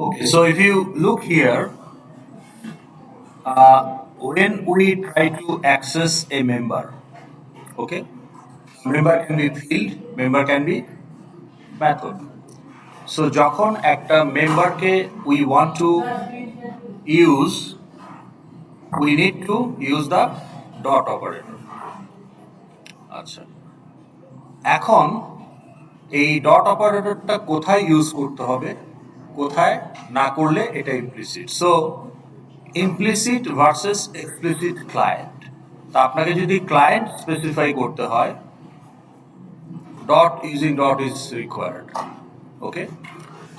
Okay, so if you look here, when we try to access a member, okay, member can be field, member can be method. So যখন একটা মেম্বারকে we want to use, we need to use the dot operator. আচ্ছা, এখন এই dot অপারেটরটা কোথায় use করতে হবে, কোথায় না করলে এটা implicit. So implicit versus explicit client. তা আপনাকে যদি ক্লায়েন্ট স্পেসিফাই করতে হয়, dot using dot is required. Okay,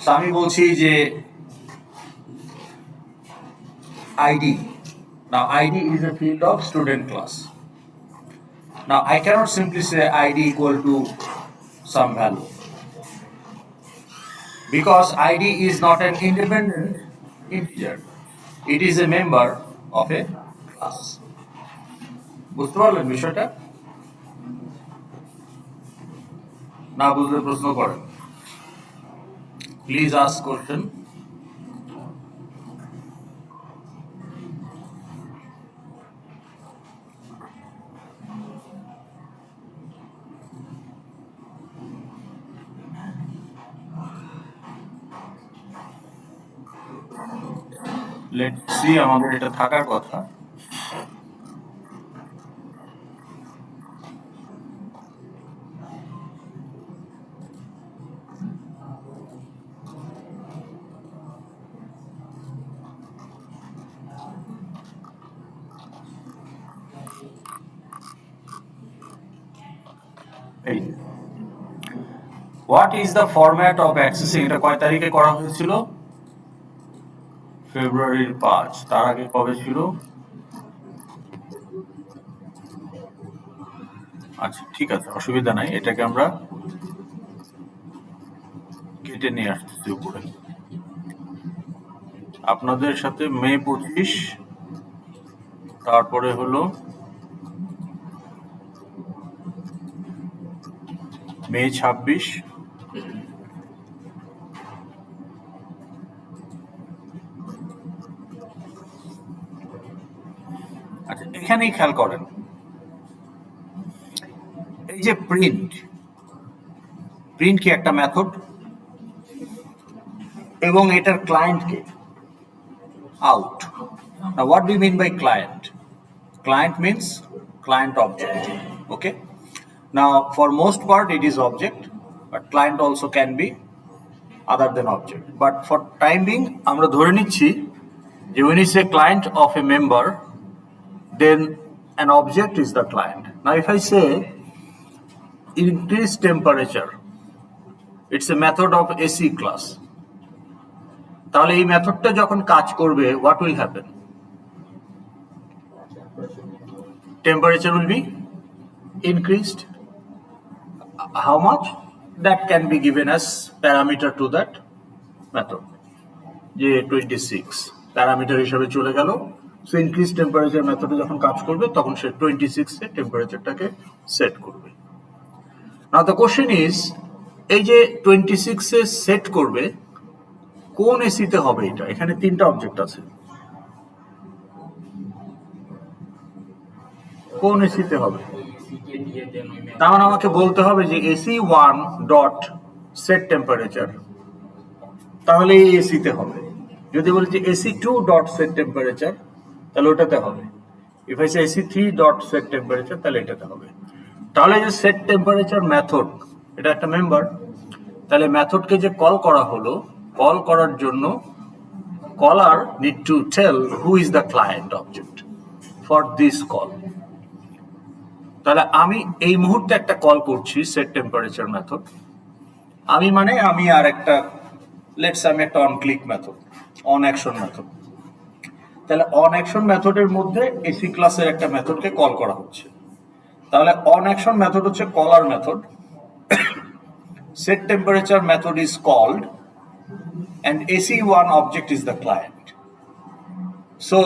so আমি বলছি যে ID, now id is a field of student class. Now I cannot simply say id equal to some value, because id is not an independent integer, it is a member of a class. বুঝতে পারলেন বিষয়টা? না বুঝলে প্রশ্ন করেন, please ask question. Let's see, আমাদের এটা থাকার কথা। এই what is the format of accessing, এটা কয় তারিখে করা হয়েছিল? ফেব্রুয়ারির 5। তার আগে কবে ছিল? আচ্ছা ঠিক আছে, অসুবিধা নাই, এটাকে আমরা কেটে নিয়ে আসতেছি উপরে। আপনাদের সাথে মে 25, তারপরে হলো মে 26, আচ্ছা এখানেই খেয়াল করেন, এই যে প্রিন্ট, প্রিন্ট কি একটা মেথড, এবং এটার client K? Out. Now what do you mean by client? Client means client object. Okay. Now for most part it is object, but client also can be other than object. But for time being আমরা ধরে নিচ্ছি যে when you say client of a member, then an object is the client. Now if I say increase temperature, it's a method of AC class. তাহলে এই মেথডটা যখন কাজ করবে, what will happen? Temperature will be increased. How much? That can be given as parameter to that method. যে 26 parameter হিসেবে চলে গেল। So increase temperature মেথডে যখন কাজ করবে তখন সে 26 এ টেম্পারেচারটাকে সেট করবে। নাও দ্য কোশ্চেন ইজ, এই যে 26 এ সেট করবে, কোন এসিতে হবে এটা? এখানে তিনটা অবজেক্ট আছে, কোন এসিতে হবে? তার মানে আমাকে বলতে হবে যে এসি 1 ডট সেট টেম্পারেচার, তাহলে এই এসিতে হবে। যদি বলি যে এসি 2 ডট সেট টেম্পারেচার, তাহলে ওটাতে হবে। If I say AC 3 dot set temperature, তাহলে এটাতে হবে। তাহলে যে সেট টেম্পারেচার মেথড, এটা একটা মেম্বার, তাহলে মেথডকে যে কল করা হলো, কল করার জন্য caller need to tell who is the client object for this call. তাহলে আমি এই মুহূর্তে একটা কল করছি সেট টেম্পারেচার মেথড, আমি মানে আমি আর একটা, লেটস আমি একটা on click method, on action method. তাহলে অন অ্যাকশন মেথডের মধ্যে এসি ক্লাসের একটা মেথডকে কল করা হচ্ছে। তাহলে অন অ্যাকশন মেথড হচ্ছে caller method, set temperature method is called, and AC1 object is the client. So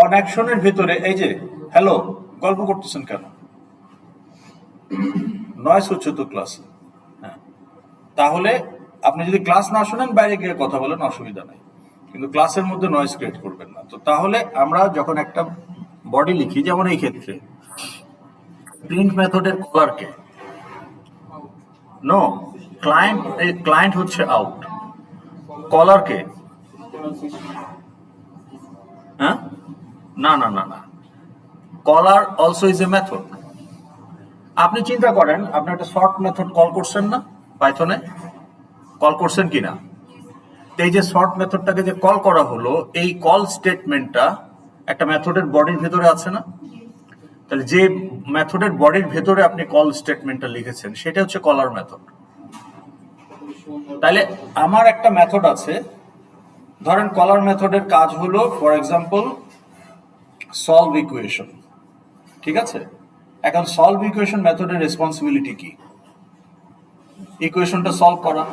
on action এর ভিতরে এই যে হ্যালো, গল্প করতেছেন কেন? নয়েজ হচ্ছে তো ক্লাসে। হ্যাঁ, তাহলে আপনি যদি ক্লাস না শুনেন বাইরে গিয়ে কথা বলেন, অসুবিধা নাই, কিন্তু ক্লাসের মধ্যে নয়েজ ক্রিয়েট করবেন না। তো তাহলে আমরা যখন একটা বডি লিখি, যেমন এই ক্ষেত্রে প্রিন্ট মেথডের কলারকে, নো, ক্লায়েন্ট হচ্ছে আউট, কলারকে, হ্যাঁ, না না না না, কলার অলসো ইজ এ মেথড। আপনি চিন্তা করেন, আপনি একটা শর্ট মেথড কল করছেন না, পাইথনে কল করছেন কিনা? এই যে শর্ট মেথডটাকে যে কল করা হলো, এই কল স্টেটমেন্টটা একটা মেথডের বডির ভেতরে আছে না? তাহলে যে মেথডের বডির ভেতরে আপনি কল স্টেটমেন্টটা লিখেছেন সেটা হচ্ছে কলার মেথড। তাহলে আমার একটা মেথড আছে, ধরেন কলার মেথডের কাজ হলো ফর এক্সাম্পল সলভ ইকুয়েশন, ঠিক আছে? এখন সলভ ইকুয়েশন মেথডের রেসপন্সিবিলিটি কি? ইকুয়েশনটা সলভ করা।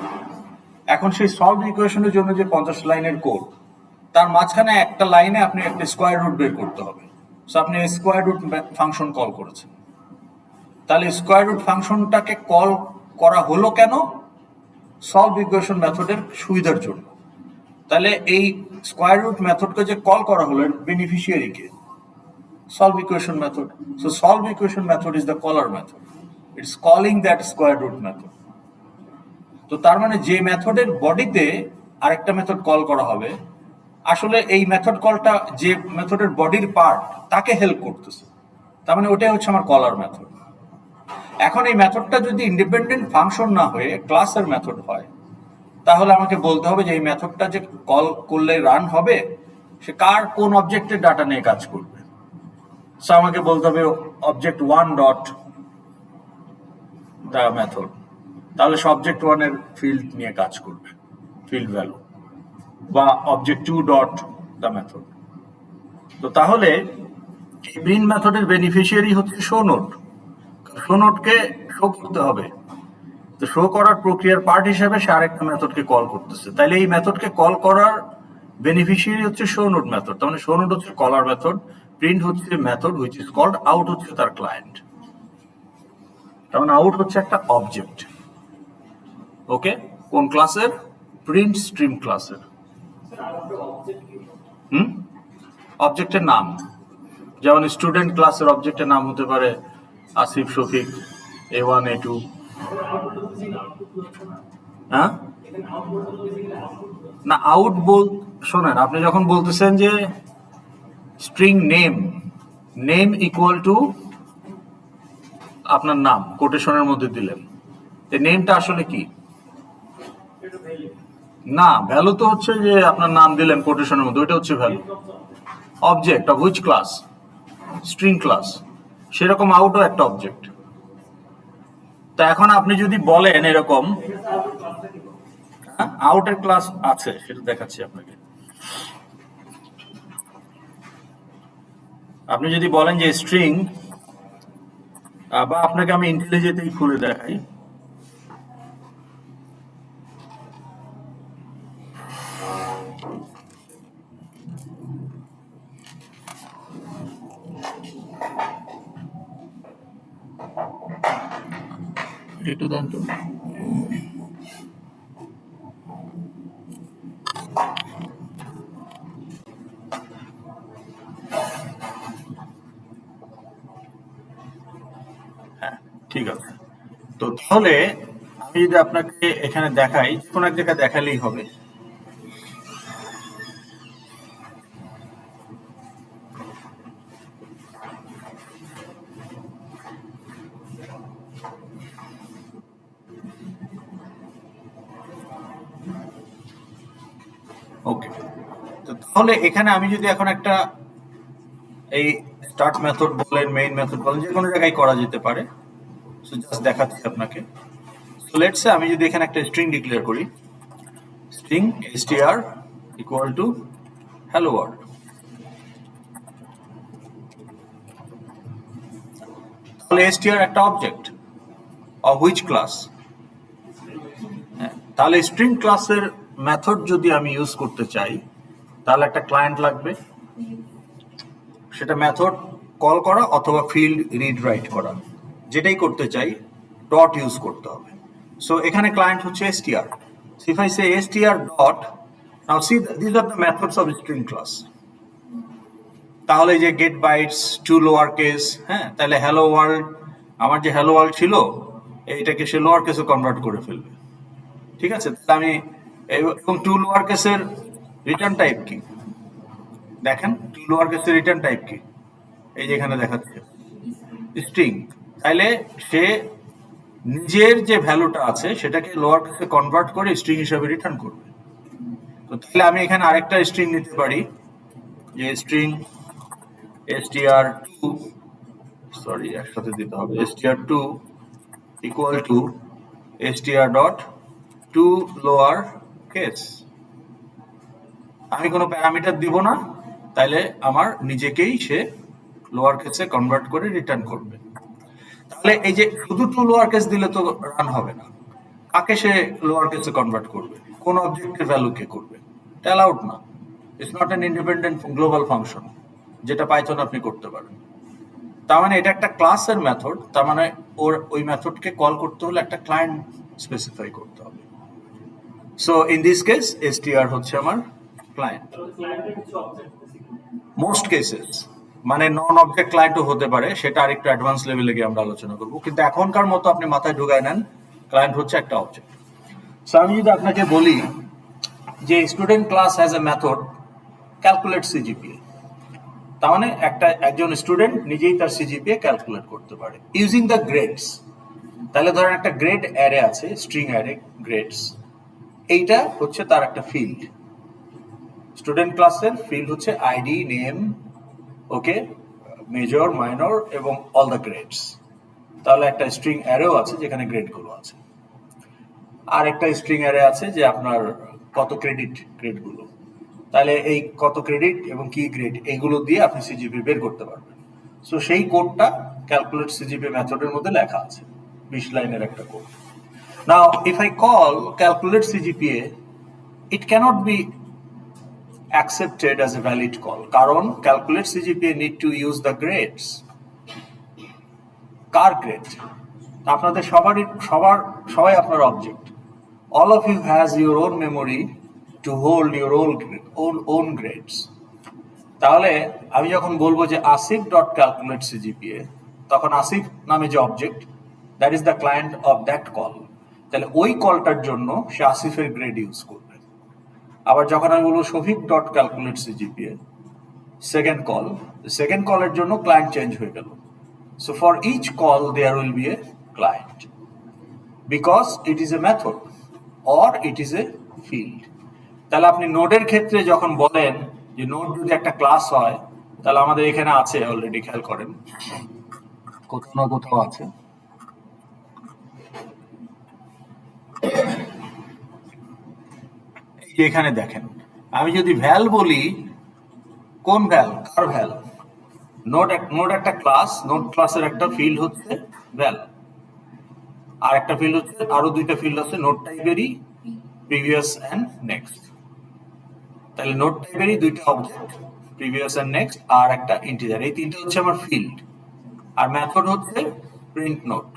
এখন সেই সলভ ইকুয়েশনের জন্য যে 50 লাইনের কোড, তার মাঝখানে একটা লাইনে আপনি একটা স্কোয়ার রুট বের করতে হবে। সো আপনি স্কোয়ার রুট ফাংশন কল করেছেন। তাহলে স্কোয়ার রুট ফাংশনটাকে কল করা হলো কেন? সলভ ইকুয়েশন মেথডের সুবিধার জন্য। তাহলে এই স্কোয়ার রুট মেথডকে যে কল করা হলো, বেনিফিশিয়ারিকে, solve equation method. So solve equation method is the caller method. It's calling that square root method. তো তার মানে যে মেথডের বডিতে আরেকটা মেথড কল করা হবে, আসলে এই মেথড কলটা যে মেথডের বডির পার্ট তাকে হেল্প করতেছে। তার মানে ওটাই হচ্ছে আমার কলার মেথড। এখন এই মেথডটা যদি ইন্ডিপেন্ডেন্ট ফাংশন না হয়ে ক্লাসের মেথড হয়, তাহলে আমাকে বলতে হবে যে এই মেথডটা যে কল করলে রান হবে, সে কার কোন অবজেক্টের ডাটা নিয়ে কাজ করবে। সো আমাকে বলতে হবে অবজেক্ট 1 ডট দ্য মেথড, তাহলে সে অবজেক্ট 1 এর ফিল্ড নিয়ে কাজ করবে, ফিল্ড ভ্যালু, বা অবজেক্ট 2 ডট দ্য মেথড। তো তাহলে প্রিন্ট মেথডের বেনিফিশিয়ারি হচ্ছে শো নোট। শো নোটকে শো করতে হবে, তো শো করার প্রক্রিয়ার পার্ট হিসেবে সে আরেকটা মেথডকে কল করতেছে। তাইলে এই মেথডকে কল করার বেনিফিশিয়ারি হচ্ছে শো নোট মেথড। তার মানে শো নোট হচ্ছে কলার মেথড, প্রিন্ট হচ্ছে method which is called, out হচ্ছে তার ক্লায়েন্ট। তার মানে আউট হচ্ছে একটা অবজেক্ট। ওকে, কোন ক্লাসের? প্রিন্ট স্ট্রিম ক্লাসের। অবজেক্টের নাম, যেমন স্টুডেন্ট ক্লাসের অবজেক্টের নাম হতে পারে আসিফ, শফিক, A1 A2। হ্যাঁ না, আউট শোনেন, আপনি যখন বলতেছেন যে string name, name equal to আপনার নাম কোটেশনের মধ্যে দিলেন, এই নেমটা আসলে কি? না, ভ্যালু তো হচ্ছে যে আপনার নাম দিলেন কোটেশনের মধ্যে, ওইটা হচ্ছে value. Object of which class? String class. সেরকম আউটও একটা অবজেক্ট। তো এখন আপনি যদি বলেন এরকম, আউটের ক্লাস আছে, সেটা দেখাচ্ছি আপনাকে। আপনি যদি বলেন যে স্ট্রিং, বা আপনাকে আমি ইন্টেলিজেন্টই খুলে দেখাই, একটু দেন তো। হ্যাঁ, ঠিক আছে। তো তাহলে আমি যদি আপনাকে এখানে দেখাই, কোন এক জায়গায় দেখালেই হবে। ওকে, তো তাহলে এখানে আমি যদি এখন একটা এই স্টার্ট মেথড বলেন, মেইন মেথড বলেন, যে কোনো জায়গায় করা যেতে পারে। সো জাস্ট দেখাচ্ছি আপনাকে। সো লেটস সে আমি যদি এখানে একটা স্ট্রিং ডিক্লেয়ার করি, string str equal to hello world. তাহলে str একটা অবজেক্ট অফ হুইচ ক্লাস? তাহলে স্ট্রিং ক্লাসের মেথড যদি আমি ইউজ করতে চাই, তাহলে একটা ক্লায়েন্ট লাগবে, সেটা মেথড কল করা অথবা ফিল্ড রিড রাইট করা, যেটাই করতে চাই ডট ইউজ করতে হবে। সো এখানে ক্লায়েন্ট হচ্ছে str। So if I say str dot, now see these are the methods of string class. তাহলে যে get bytes to lower case, হ্যাঁ, তাহলে হ্যালো ওয়ার্ল্ড, আমার যে হ্যালো ওয়ার্ল্ড ছিল এইটাকে সে লোয়ার কেসে কনভার্ট করে ফেলবে। ঠিক আছে, তাহলে আমি এবং টু লোয়ার কেসের রিটার্ন টাইপ কি দেখেন, টু লোয়ার কেসের রিটার্ন টাইপ কি, এই যে এখানে দেখাচ্ছে স্ট্রিং। তাহলে সে নিজের যে ভ্যালুটা আছে সেটাকে লোয়ার কেসে কনভার্ট করে স্ট্রিং হিসাবে রিটার্ন করবে। তো তাহলে আমি এখানে আরেকটা স্ট্রিং নিতে পারি, যে স্ট্রিং str2, সরি একসাথে দিতে হবে, str2 equal to str dot to lower case. আমি কোনো প্যারামিটার দিব না, তাহলে আমার নিজেকেই সে লোয়ার কেসে কনভার্ট করে রিটার্ন করবে। তাহলে এই যে শুধু টু লোয়ার কেস দিলে তো রান হবে না, কাকে সে লোয়ার কেসে কনভার্ট করবে, কোন অবজেক্টের ভ্যালুকে করবে, এটা অ্যালাউড না। It's not an independent global function, যেটা পাইথন আপনি করতে পারেন। তার মানে এটা একটা ক্লাসের মেথড, তার মানে ওই মেথডকে কল করতে হলে একটা ক্লায়েন্ট স্পেসিফাই করতে হবে। So in this case str হচ্ছে আমার ক্লায়েন্ট। মোস্ট কেসেস মানে নন অবজেক্ট ক্লায়েন্টও হতে পারে, সেটা আরেকটু অ্যাডভান্স লেভেলে গিয়ে আমরা আলোচনা করব, কিন্তু এখনকার মতো আপনি মাথায় ঢুকায় নেন ক্লায়েন্ট হচ্ছে একটা অবজেক্ট। সো আমি যদি আপনাকে বলি যে student class has a method calculate CGPA, তার মানে একজন স্টুডেন্ট নিজেই তার সিজিপিএ ক্যালকুলেট করতে পারে ইউজিং দ্য গ্রেডস। তাহলে ধরেন একটা গ্রেড অ্যারে আছে, স্ট্রিং অ্যারে গ্রেডস, এইটা হচ্ছে তার একটা ফিল্ড। স্টুডেন্ট ক্লাসের ফিল্ড হচ্ছে আইডি, নেম, ওকে, মেজর, মাইনর এবং অল দ্য গ্রেডস। তাহলে একটা স্ট্রিং অ্যারেও আছে যেখানে গ্রেডগুলো আছে, আর একটা স্ট্রিং অ্যারে আছে যে আপনার কত ক্রেডিট, গ্রেডগুলো। তাহলে এই কত ক্রেডিট এবং কি গ্রেড এইগুলো দিয়ে আপনি সিজিপি বের করতে পারবেন। সো সেই কোডটা ক্যালকুলেট সিজিপি মেথডের মধ্যে লেখা আছে, 20 লাইনের একটা code. Now if I call calculate CGPA, it cannot be accepted as a valid call, কারণ calculate CGPA need to use the grades. Car grade? আপনাদের সবাই আপনার object. all of you has your own memory to hold your own grades. তাহলে আমি যখন বলবো যে Asif dot calculate CGPA, তখন আসিফ নামে যে object, that is the client of that call. তাহলে ওই কলটার জন্য সে আসিফের গ্রেড ইউজ করবে। আবার যখন আমি বলবো Shafiq dot calculate CGPA, second কলের জন্য ক্লায়েন্ট চেঞ্জ হয়ে গেল। So for each call there will be a client, because it is a method or it is a field. তাহলে আপনি নোডের ক্ষেত্রে যখন বলেন যে নোড যদি একটা ক্লাস হয়, তাহলে আমাদের এখানে আছে অলরেডি, খেয়াল করেন কোথাও না কোথাও আছে, এখানে দেখেন। আমি যদি ভ্যাল বলি, কোন ভ্যাল, কার ভ্যাল? নোড একটা ক্লাস, নোড ক্লাসের একটা ফিল্ড হচ্ছে ভ্যাল, আর একটা ফিল্ড হচ্ছে, আরো দুইটা ফিল্ড আছে নোড টাইপেরই, প্রিভিয়াস এন্ড নেক্সট। তাহলে নোড টাইপেরই দুইটা অবজেক্ট, প্রিভিয়াস এন্ড নেক্সট, আর একটা ইন্টিজার, এই তিনটা হচ্ছে আমার ফিল্ড। আর মেথড হচ্ছে প্রিন্ট নোড,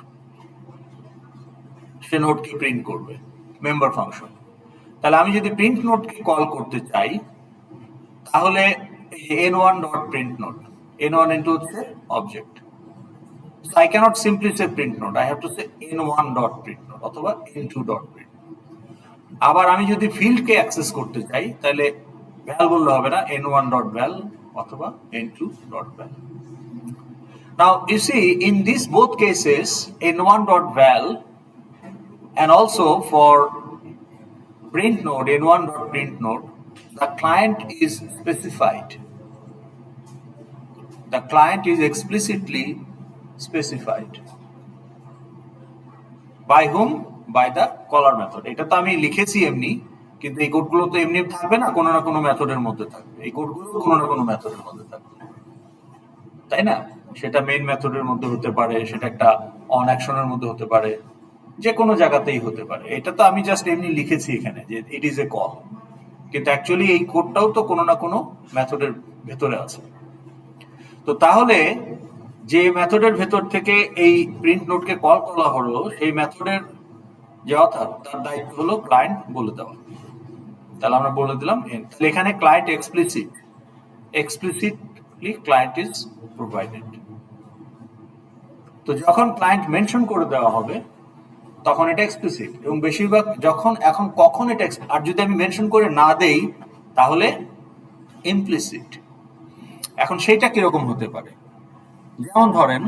সে নোডকে প্রিন্ট করবে, মেম্বার ফাংশন। তাহলে আমি যদি প্রিন্ট নোডকে কল করতে চাই, তাহলে n1 dot print node, n1 into হচ্ছে object. So I cannot simply say print node, I have to say n1 dot print node অথবা n2 dot print node। আবার আমি যদি ফিল্ডকে অ্যাক্সেস করতে চাই, তাহলে ভ্যাল বললে হবে না, n1 dot val অথবা n2 dot val। Now you see in these both cases, n1 dot val and also for print node, n1 dot print node, the client is specified. The client is explicitly specified. By whom? By the caller method. এটা তো আমি লিখেছি এমনি, কিন্তু এই কোডগুলো তো এমনি থাকবে না, কোনো না কোনো মেথডের মধ্যে থাকবে। এই কোডগুলো কোনো না কোনো মেথডের মধ্যে থাকবে, তাই না? সেটা মেইন মেথডের মধ্যে হতে পারে, সেটা একটা অন অ্যাকশনের মধ্যে হতে পারে, যে কোনো জায়গাতেই হতে পারে। এটা তো আমি জাস্ট এমনি লিখেছি এখানে যে ইট ইজ এ কল, কিন্তু অ্যাকচুয়ালি এই কোডটাও তো কোনো না কোনো মেথডের ভেতরে আছে। তো তাহলে যে মেথডের ভেতর থেকে এই প্রিন্ট নোডকে কল করা হলো, সেই মেথডের যে অথর তার দায়িত্ব হলো ক্লায়েন্ট বলে দেওয়া। তাহলে আমরা বলে দিলাম তাহলে এখানে client explicitly client is provided। তো যখন ক্লায়েন্ট মেনশন করে দেওয়া হবে তখন এটা এক্সপ্লিসিট, এবং বেশিরভাগ কখন এটা আর যদি আমি মেনশন করে না দেই তাহলে ইমপ্লিসিট। এখন সেইটা কিরকম হতে পারে, যেমন ধরেন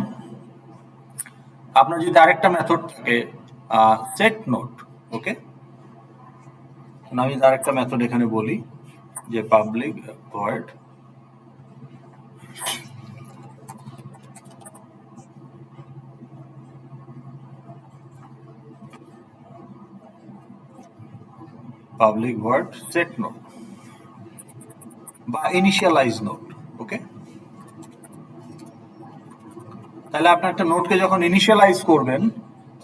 আপনার যদি আরেকটা মেথড থাকে সেট নোট, ওকে, আমি আরেকটা মেথড এখানে বলি যে পাবলিক ভয়েড সেট নোট বা ইনিশিয়ালাইজ নোট, ওকে। তাহলে আপনি একটা নোটকে যখন ইনিশিয়ালাইজ করবেন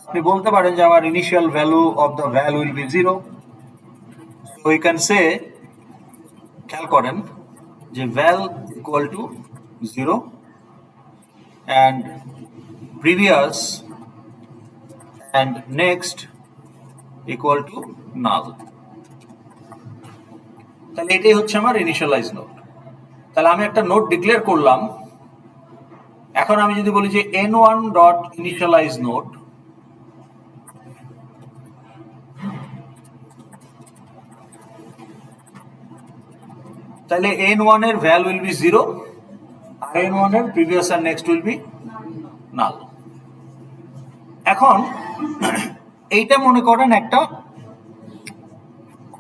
আপনি বলতে পারেন যে আমার initial value of the val will be 0, so you can say, খেয়াল করেন যে val equal to 0 and previous and next equal to null। তাহলে এটাই হচ্ছে আমার ইনিশিয়ালাইজ নোট। তাহলে আমি একটা নোট ডিক্লেয়ার করলাম। এখন আমি যদি বলি যে n1 ডট ইনিশিয়ালাইজ নোট, তাহলে n1 এর ভ্যালু উইল বি 0 আর n1 এর প্রিভিয়াস আর নেক্সট উইল বি নাল। এখন এইটা মনে করেন একটা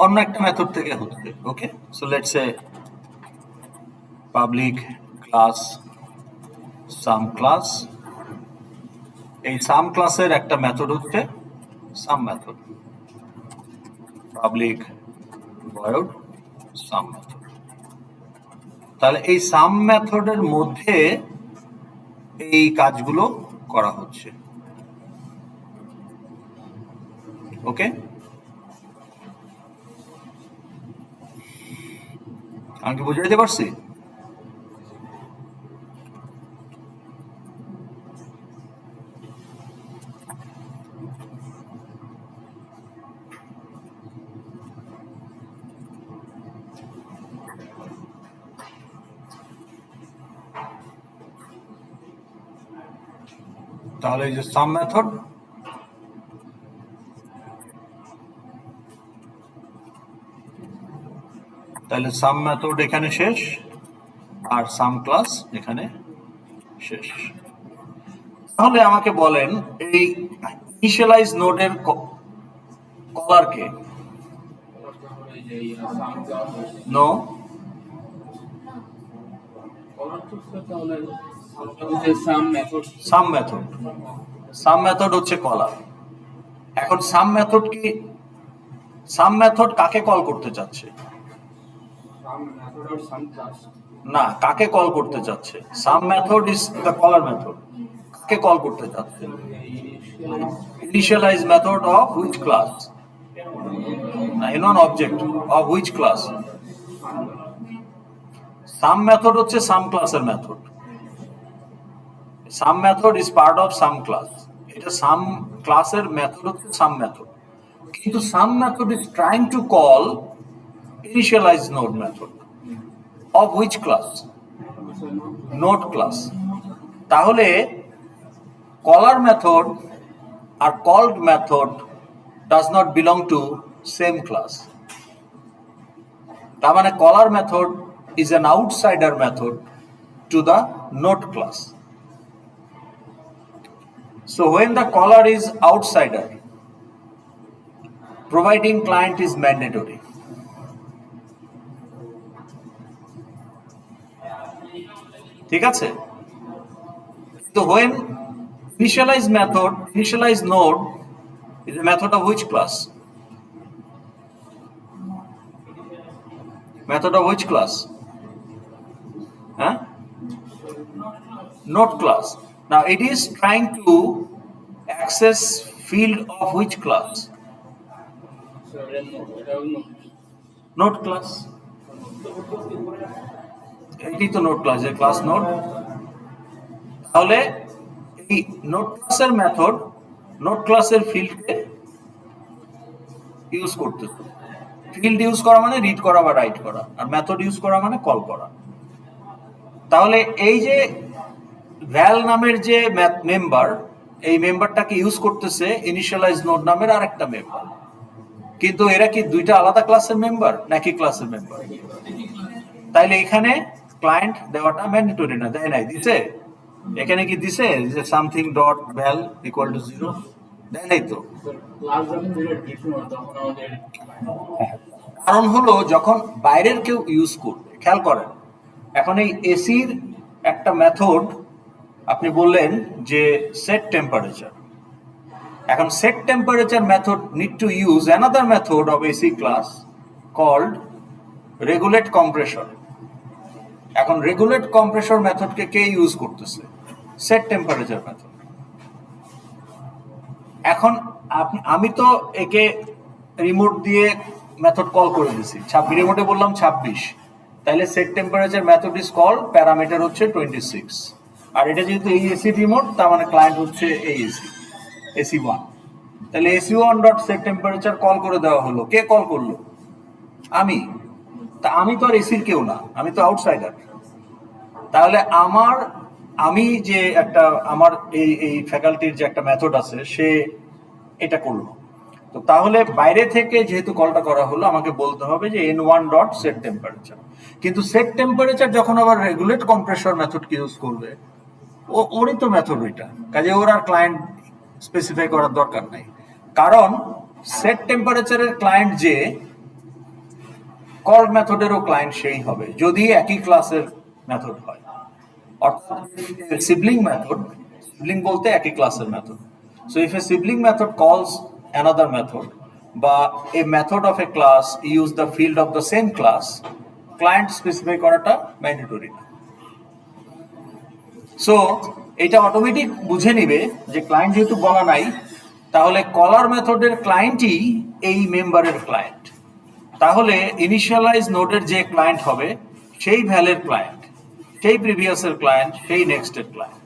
অন্য একটা মেথড থেকে হচ্ছে, okay. So let's say public class some class, এই সাম ক্লাসের একটা মেথড হচ্ছে some method, public void some method. তাহলে এই সাম মেথডের মধ্যে এই কাজগুলো করা হচ্ছে, ওকে। আমি কি বুঝাইতে পারছি? তাহলে এই যে সাম মেথড, তাহলে সাম মেথড এখানে শেষ আর সাম ক্লাস এখানে শেষ। তাহলে আমাকে বলেন এই ইনিশিয়ালাইজ নোডের কলার কে? নো, সাম মেথড হচ্ছে কলার। এখন সাম মেথড কাকে কল করতে চাচ্ছে? না, কাকে কল করতে চাচ্ছে? Some method is the caller method. কাকে কল করতে চাচ্ছে? Initialise method of which class? না, non object of which class? Some method হচ্ছে সাম ক্লাসের method. Some method is part of some class. এটা সাম ক্লাসের মেথড হচ্ছে সাম মেথড, কিন্তু some method is trying to call initialise node method of which class? Node class. তাহলে caller method আর called method does not belong to same class. তার মানে caller method is an outsider method to the node class. So when the caller is outsider, providing client is mandatory. ঠিক আছে? So when initialize node is a method of which class? Method of which class? Huh? Node class. Now it is trying to access field of which class? Node class. এটি তো node class, এর class node. তাহলে এই node ক্লাসের method node ক্লাসের ফিল্ডকে use করতেছে। Field use করা মানে রিড করা বা রাইট করা, আর মেথড ইউজ করা মানে কল করা। তাহলে এই যে ভ্যাল নামের যে মেম্বার, এই মেম্বারটাকে ইউজ করতেছে ইনিশিয়ালাইজ নোড নামের আরেকটা মেম্বার। কিন্তু এরা কি দুইটা আলাদা ক্লাসের মেম্বার নাকি ক্লাসের মেম্বার? তাইলে এখানে ক্লায়েন্ট দেওয়াটা ম্যান্ডেটরি না, দেয় নাই, দিছে? এখানে কি দিছে যে something dot val equal to 0? দেয় নাই তো। কারণ হলো যখন বাইরের কেউ ইউজ করবে, খেয়াল করেন, এখন এই এসির একটা মেথড আপনি বললেন যে সেট টেম্পারেচার। এখন set temperature method need to use another method of AC class called regulate compressor. এখন রেগুলেট কম্প্রেসর মেথডকে কে ইউজ করতেছে? Set temperature method. এখন আমি তো একে রিমোট দিয়ে মেথড কল করে দিছি, রিমোটে বললাম 26, তাহলে set temperature method is call, parameter হচ্ছে 26, আর এটা যেহেতু এই এসি রিমোট, তার মানে ক্লায়েন্ট হচ্ছে এই এসি 1। তাহলে AC 1 dot set temperature call করে দেওয়া হলো। কে কল করলো? আমি। তা আমি তো আর এসির কেউ না, আমি তো আউটসাইডার। তাহলে আমি যে একটা আমার এই ফ্যাকাল্টির যে একটা মেথড আছে, সে এটা করলো। তো তাহলে বাইরে থেকে যেহেতু কলটা করা হলো, আমাকে বলতে হবে যে n1 ডট সেট টেম্পারেচার। কিন্তু সেট টেম্পারেচার যখন আবার রেগুলেট কম্প্রেসর মেথড ইউজ করবে, ওরই তো মেথড ওইটা, কাজে ওর আর ক্লায়েন্ট স্পেসিফাই করার দরকার নাই। কারণ সেট টেম্পারেচারের ক্লায়েন্ট যে, কল মেথডেরও ক্লায়েন্ট সেই হবে যদি একই ক্লাসের মেথড হয়। অর্থাৎ সিবলিং মেথড, সিবলিং বলতে একই ক্লাসের method. So if A sibling method কলস another method বা a method of a class use the field of the same class, client specify করাটা ম্যান্ডেটরি না। সো এটা অটোমেটিক বুঝে নিবে যে ক্লায়েন্ট যেহেতু বলা নাই, তাহলে কলার মেথডের ক্লায়েন্টই এই মেম্বারের ক্লায়েন্ট। তাহলে ইনিশিয়ালাইজ নোডের যে ক্লায়েন্ট হবে সেই ভ্যালের ক্লায়েন্ট, সেই প্রিভিয়াসের ক্লায়েন্ট, সেই নেক্সটের ক্লায়েন্ট।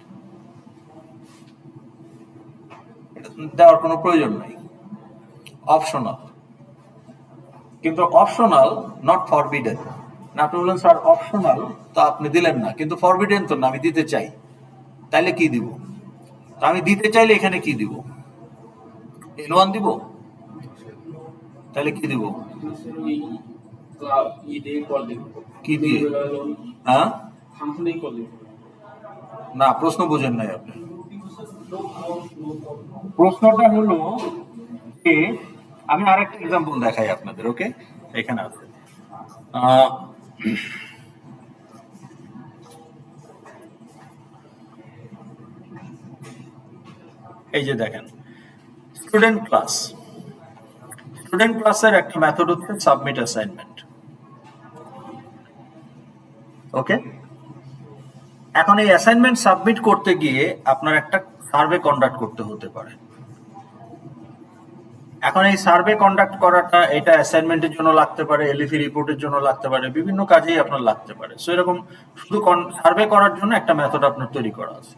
দেওয়ার কোনো প্রয়োজন নাই, অপশনাল। কিন্তু অপশনাল নট ফরবিডেন না। আপনি বললেন স্যার অপশনাল, তো আপনি দিলেন না, কিন্তু ফরবিডেন তো না, আমি দিতে চাই, তাইলে কি দিব? আমি দিতে চাইলে এখানে কি দিব? n1 দিব? তাহলে কি দিব? কি দিয়ে? হ্যাঁ না, প্রশ্ন বুঝেন নাই আপনি। প্রশ্নটা হলো যে, আমি আরেকটা এক্সাম্পল দেখাই আপনাদের। ওকে, এখানে আছে, এই যে দেখেন, স্টুডেন্ট ক্লাসের একটা মেথড হচ্ছে সাবমিট অ্যাসাইনমেন্ট। ওকে, এখন এই অ্যাসাইনমেন্ট সাবমিট করতে গিয়ে আপনার একটা সার্ভে কন্ডাক্ট করতে হতে পারে। এখন এই সার্ভে কন্ডাক্ট করাটা, এটা অ্যাসাইনমেন্টের জন্য লাগতে পারে, এলইসি রিপোর্টের জন্য লাগতে পারে, বিভিন্ন কাজেই আপনার লাগতে পারে। সো এরকম শুধু সার্ভে করার জন্য একটা মেথড আপনার তৈরি করা আছে।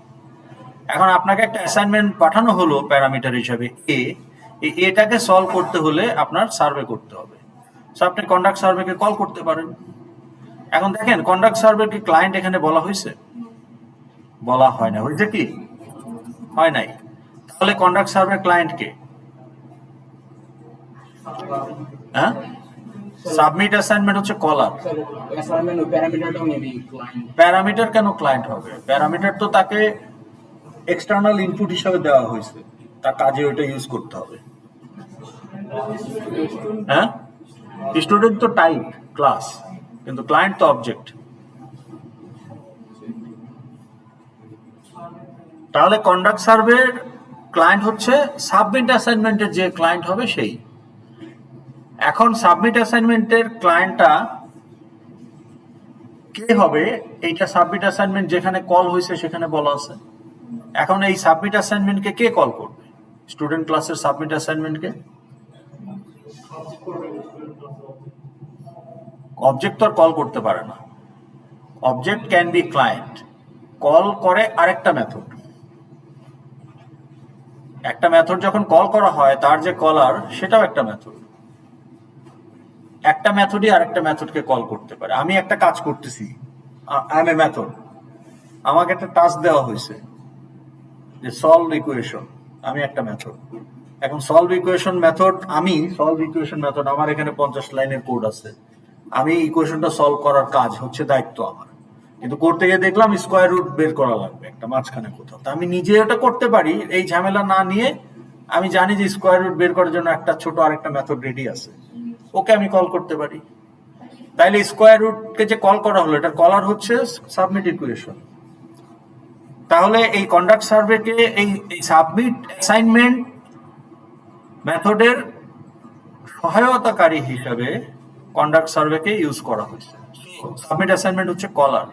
এখন আপনাকে একটা অ্যাসাইনমেন্ট পাঠানো হলো প্যারামিটার হিসাবে এটাকে সলভ করতে হলে আপনার সার্ভে করতে হবে। সো আপনি কন্ডাক্ট সার্ভেকে কল করতে পারেন। এখন দেখেন, কন্ডাক্ট সার্ভেকে ক্লায়েন্ট এখানে বলা হয়েছে? বলা হয় না। হয়েছে কি? হয় নাই। তাহলে কন্ডাক্ট সার্ভে ক্লায়েন্ট কে? হ্যাঁ, সাবমিট অ্যাসাইনমেন্ট হচ্ছে কলার। প্যারামিটার কেন ক্লায়েন্ট হবে? প্যারামিটার তো তাকে এক্সটার্নাল ইনপুট হিসাবে দেওয়া হয়েছে, তার কাজে ওইটা ইউজ করতে হবে। হ্যাঁ, স্টুডেন্ট তো টাইপ ক্লাস, কিন্তু ক্লায়েন্ট তো অবজেক্ট। তাহলে কন্ডাক্ট সার্ভের ক্লায়েন্ট হচ্ছে সাবমিট অ্যাসাইনমেন্টের যে ক্লায়েন্ট হবে সেই। এখন সাবমিট অ্যাসাইনমেন্টের ক্লায়েন্টটা কে হবে? এইটা সাবমিট অ্যাসাইনমেন্ট যেখানে কল হয়েছে সেখানে বলা আছে। এখন এই সাবমিট অ্যাসাইনমেন্টকে কে কল করবে? স্টুডেন্ট ক্লাসের সাবমিট অ্যাসাইনমেন্টকে অবজেক্ট তো আর কল করতে পারে না। Object can be client, call করে আরেকটা মেথড। একটা মেথড যখন কল করা হয়, তার যে কলার সেটাও একটা মেথড। একটা মেথডই আরেকটা মেথডকে কল করতে পারে। আমি একটা কাজ করতেছি, আই এম এ মেথড, আমাকে একটা টাস্ক দেওয়া হয়েছে যে সলভ ইকুয়েশন, আমি একটা মেথড। এখন সলভ ইকুয়েশন মেথড, আমার এখানে 50 লাইনের কোড আছে, আমি ইকুয়েশনটা সলভ করার কাজ হচ্ছে দায়িত্ব আমার, কিন্তু করতে গিয়ে দেখলাম স্কোয়ার রুট বের করা লাগবে একটা মাঝখানে কোথাও, তা আমি নিজে এটা করতে পারি এই ঝামেলা না নিয়ে। আমি জানি যে স্কোয়ার রুট বের করার জন্য একটা ছোট আরেকটা মেথড রেডি আছে, ওকে আমি কল করতে পারি। তাইলে স্কোয়ার রুটকে যে কল করা হলো, এটার কলার হচ্ছে সাবমিট ইকুয়েশন। তাহলে এই কন্ডাক্ট সার্ভেকে এই সাবমিট অ্যাসাইনমেন্ট মেথডের সহায়তাকারী হিসাবে কন্ডাক্ট সার্ভেকে ইউজ করা হয়েছে। সাবমিট অ্যাসাইনমেন্ট হচ্ছে কলার,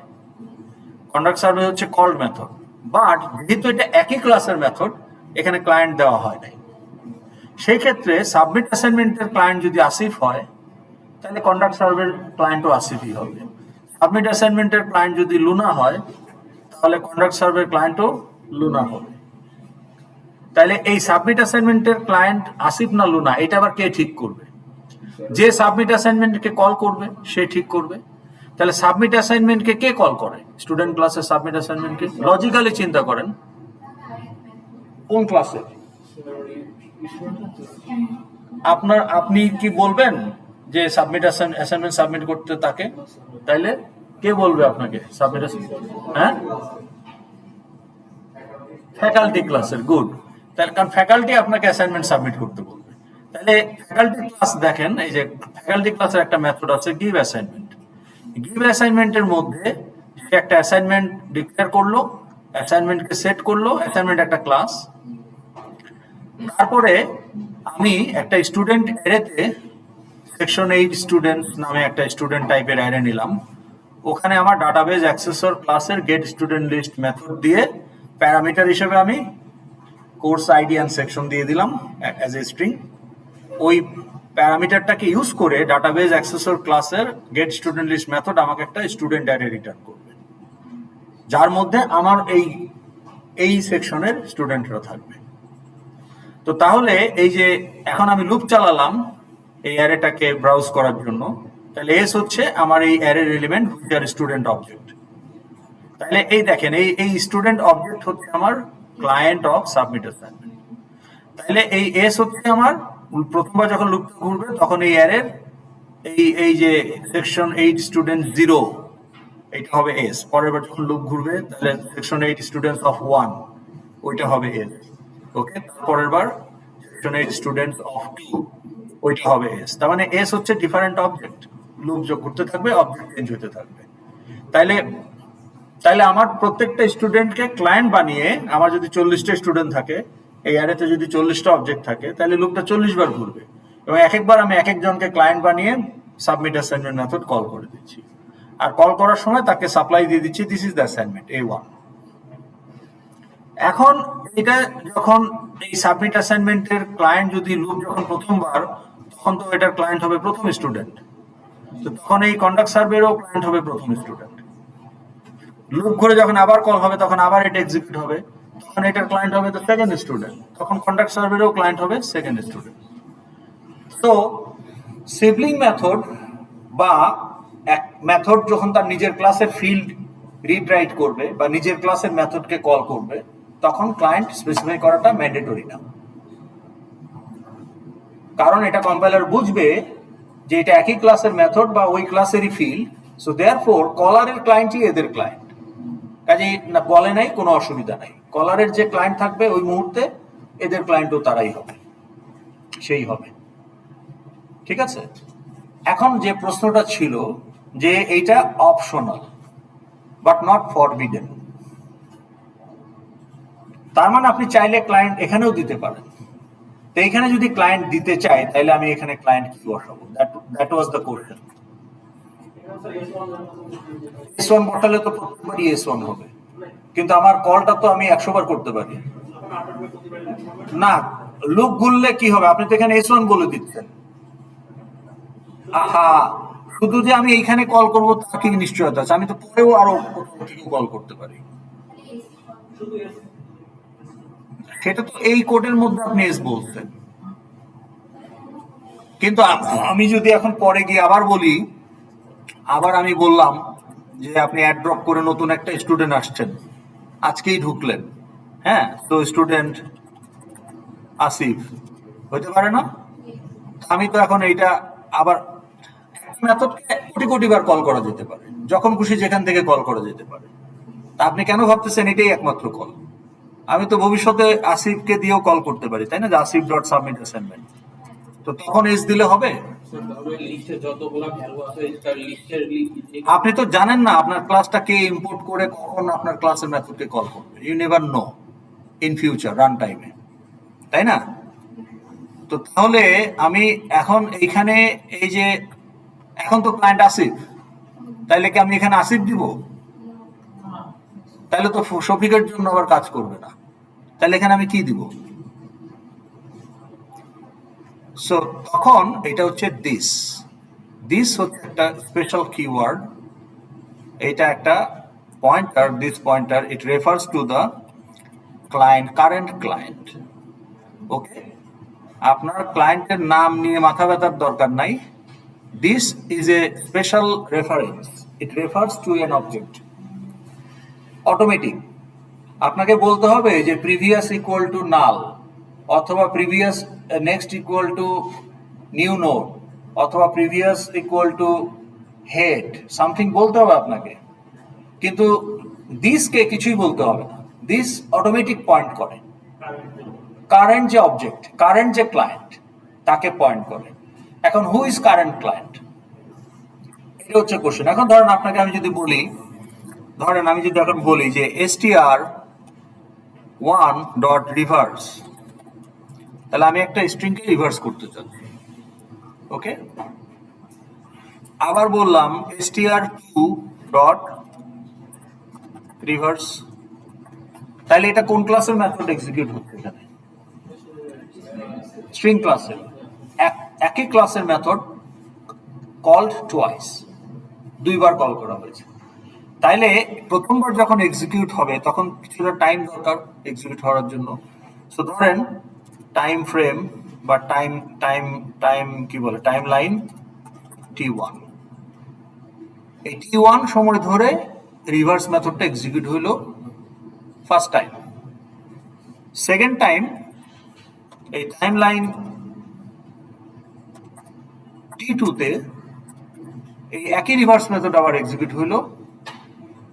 কন্ডাক্ট সার্ভে হচ্ছে কল মেথড। বাট যেহেতু এটা একই ক্লাসের মেথড, এখানে ক্লায়েন্ট দেওয়া হয় নাই, সেই ক্ষেত্রে সাবমিট অ্যাসাইনমেন্টের ক্লায়েন্ট যদি আসিফ হয়, তাহলে কন্ডাক্ট সার্ভের ক্লায়েন্টও আসিফই হবে। সাবমিট অ্যাসাইনমেন্টের ক্লায়েন্ট যদি লুনা হয়, তাহলে কন্ডাক্ট সার্ভের ক্লায়েন্টও লুনা হবে। তাহলে এই সাবমিট অ্যাসাইনমেন্টের ক্লায়েন্ট আসিফ না লুনা, এটা আবার কে ঠিক করবে? যে সাবমিট অ্যাসাইনমেন্টকে কল করবে সে ঠিক করবে। তাহলে সাবমিট অ্যাসাইনমেন্টকে কে কল করে? স্টুডেন্ট ক্লাসের সাবমিট অ্যাসাইনমেন্টকে লজিক্যালি চিন্তা করেন, কোন ক্লাসে? আপনি কি বলবেন যে সাবমিট অ্যাসাইনমেন্ট সাবমিট করতে তাকে? তাইলে কে বলবে আপনাকে সাবমিট অ্যাসাইনমেন্ট? হ্যাঁ, ফ্যাকাল্টি ক্লাসের। গুড। তাহলে কারণ ফ্যাকাল্টি আপনাকে অ্যাসাইনমেন্ট সাবমিট করতে বলবে। তাহলে ফ্যাকাল্টি ক্লাস দেখেন, এই যে ফ্যাকাল্টি ক্লাসের একটা মেথড আছে গিভ অ্যাসাইনমেন্ট। গিভ অ্যাসাইনমেন্টের মধ্যে সে একটা অ্যাসাইনমেন্ট ডিক্লেয়ার করলো, অ্যাসাইনমেন্টকে সেট করলো, অ্যাসাইনমেন্ট একটা ক্লাস। তারপরে আমি একটা স্টুডেন্ট অ্যারেতে সেকশন 8 স্টুডেন্ট নামে একটা স্টুডেন্ট টাইপের অ্যারে নিলাম। ওখানে আমার ডাটাবেজ অ্যাক্সেসর ক্লাসের গেট স্টুডেন্ট লিস্ট মেথড দিয়ে প্যারামিটার হিসেবে আমি কোর্স আইডি অ্যান্ড সেকশন দিয়ে দিলাম অ্যাজ এ স্ট্রিং। ওই প্যারামিটারটাকে ইউজ করে ডাটাবেজ অ্যাক্সেসর ক্লাসের গেট স্টুডেন্ট লিস্ট মেথড আমাকে একটা স্টুডেন্ট অ্যারে রিটার্ন করবে, যার মধ্যে আমার এই সেকশনের স্টুডেন্টরা থাকবে। তো তাহলে এই যে এখন আমি লুপ চালালাম এই অ্যারেটাকে ব্রাউজ করার জন্য, তাহলে এস হচ্ছে আমার এই অ্যারের এলিমেন্ট যার স্টুডেন্ট অবজেক্ট। তাহলে এই দেখেন এই স্টুডেন্ট অবজেক্ট হচ্ছে আমার ক্লায়েন্ট অফ সাবমিট অ্যাসাইনমেন্ট। তাহলে এই এস হচ্ছে আমার প্রথমবার যখন লুপ ঘুরবে তখন এই অ্যারের এই যে সেকশন 8 স্টুডেন্ট 0 এটা হবে এস। পরের বার যখন লুপ ঘুরবে তাহলে সেকশন 8 স্টুডেন্টস অফ 1 ওইটা হবে এস। ওকে, পরের বার সেকশন 8 স্টুডেন্টস অফ 2 ওইটা হবে এস। তার মানে এস হচ্ছে ডিফারেন্ট অবজেক্ট, লুপ যোগ করতে থাকবে, অবজেক্ট চেঞ্জ হতে থাকবে। তাইলে আমার প্রত্যেকটা স্টুডেন্টকে ক্লায়েন্ট বানিয়ে, আমার যদি 40টা স্টুডেন্ট থাকে, এই অ্যারেতে যদি 40টা অবজেক্ট থাকে, তাহলে লুপটা 40 বার ঘুরবে এবং এক একবার আমি এক একজনকে ক্লায়েন্ট বানিয়ে সাবমিট অ্যাসাইনমেন্ট মেথড কল করে দিচ্ছি। আর কল করার সময় তাকে সাপ্লাই দিয়ে দিচ্ছি this is the assignment A1। এখন এটা যখন এই সাবমিট অ্যাসাইনমেন্টের ক্লায়েন্ট যদি লুপ যখন প্রথমবার, তখন তো এটার ক্লায়েন্ট হবে প্রথম স্টুডেন্ট, তো তখন এই কন্ডাক্ট সার্ভেরও ক্লায়েন্ট হবে প্রথম স্টুডেন্ট। লুপ ঘুরে যখন আবার কল হবে তখন আবার এটা এক্সিকিউট হবে, তখন এটার ক্লায়েন্ট হবে সেকেন্ড স্টুডেন্ট, তখন কন্ডাক্ট সার্ভেরও ক্লায়েন্ট হবে সেকেন্ড স্টুডেন্ট। তো সিবলিং মেথড বা এক মেথড যখন তার নিজের ক্লাসের ফিল্ড রিড রাইট করবে বা নিজের ক্লাসের মেথডকে কল করবে, তখন ক্লায়েন্ট স্পেসিফাই করাটা ম্যান্ডেটরি না, কারণ এটা কম্পাইলার বুঝবে যে এটা একই ক্লাসের মেথড বা ওই ক্লাসেরই ফিল্ড। সো দেয়ারফোর কলারের ক্লায়েন্টই এদের ক্লায়েন্ট, কাজেই না বলে নাই, কোনো অসুবিধা নাই। কলারের যে ক্লায়েন্ট থাকবে ওই মুহূর্তে এদের ক্লায়েন্টও তারাই হবে, সেই হবে। ঠিক আছে। এখন যে প্রশ্নটা ছিল যে এইটা অপশনাল বাট নট ফরবিডেন, তার মানে আপনি চাইলে ক্লায়েন্ট এখানেও দিতে পারেন। তো এখানে যদি ক্লায়েন্ট দিতে চায় তাহলে আমি এখানে ক্লায়েন্ট কি বসাবো? That was the question. S1 বসালে তো প্রত্যেকবারই S1 হবে, কিন্তু আমার কলটা তো আমি 100 বার করতে পারি না। লুপ ঘুরলে কি হবে? আপনি তো এখানে S1 বলে দিচ্ছেন। আহা, শুধু যে আমি এইখানে কল করবো তা কি নিশ্চয়তা আছে? আমি তো পরেও আরো কল করতে পারি। সেটা তো এই কোডের মধ্যে আপনি এস বলছেন, কিন্তু আমি যদি এখন পরে গিয়ে আবার বলি, আবার আমি বললাম যে আপনি অ্যাড ড্রপ করে নতুন একটা স্টুডেন্ট আসছেন, আজকেই ঢুকলেন, হ্যাঁ, তো স্টুডেন্ট আসিফ, হতে পারে না? আমি তো এখন এইটা আবার মেথডকে কোটি কোটি বার কল করা যেতে পারে, যখন খুশি যেখান থেকে কল করা যেতে পারে। তা আপনি কেন ভাবতেছেন এটাই একমাত্র কল? আমি তো ভবিষ্যতে আসিফকে দিয়েও কল করতে পারি, তাই না, যে আসিফ ডট সাবমিট অ্যাসাইনমেন্ট, তো তখন এস দিলে হবে। আপনি তো জানেন না আপনার ক্লাসটা কে ইম্পোর্ট করে কখন আপনার ক্লাসের মেথডকে কল করবে, you never know in future run টাইমে, তাই না? তো তাহলে আমি এখন এইখানে এই যে এখন তো ক্লায়েন্ট আসিফ, তাইলে কি আমি এখানে আসিফ দিব? তাহলে তো শফিকের জন্য আবার কাজ করবে না, তাহলে এখানে আমি কি দিব? সো তখন এটা হচ্ছে দিস, দিস হচ্ছে একটা স্পেশাল কিওয়ার্ড, এটা একটা pointer, this pointer it refers to the client, current client. Okay, আপনার ক্লায়েন্টের নাম নিয়ে মাথা ব্যথার দরকার নাই। This is a special reference, it refers to an object, automatic. আপনাকে বলতে হবে যে প্রিভিয়াস ইকুয়াল টু নাল, অথবা previous next equal to new node, অথবা previous equal to head, something বলতে হবে আপনাকে, কিন্তু দিসকে কিছুই বলতে হবে না, দিস অটোমেটিক পয়েন্ট করে কারেন্ট যে অবজেক্ট, কারেন্ট যে ক্লায়েন্ট তাকে পয়েন্ট করে। এখন হু ইজ কারেন্ট ক্লায়েন্ট, এটা হচ্ছে কোশ্চেন। এখন ধরেন আপনাকে আমি যদি বলি, ধরেন আমি যদি এখন বলি যে str1 ডট রিভার্স, তাহলে আমি একটা স্ট্রিংকে রিভার্স করতে চাচ্ছি। ওকে, আবার বললাম str2 ডট রিভার্স, তাহলে এটা কোন ক্লাসের মেথড এক্সিকিউট হচ্ছে? এখানে স্ট্রিং ক্লাসের, একই ক্লাসের মেথড কল্ড টুয়াইস, দুইবার কল করা হয়েছে। তাইলে প্রথমবার যখন এক্সিকিউট হবে তখন কিছুটা টাইম দরকার এক্সিকিউট হওয়ার জন্য। সো ধরেন টাইম ফ্রেম বা টাইম টাইম টাইম কি বলে, টাইম লাইন t1, এই t1 সময় ধরে রিভার্স মেথডটা এক্সিকিউট হইল ফার্স্ট টাইম। সেকেন্ড টাইম এই টাইম লাইন t2 তে এই একই রিভার্স মেথড আবার এক্সিকিউট হইল,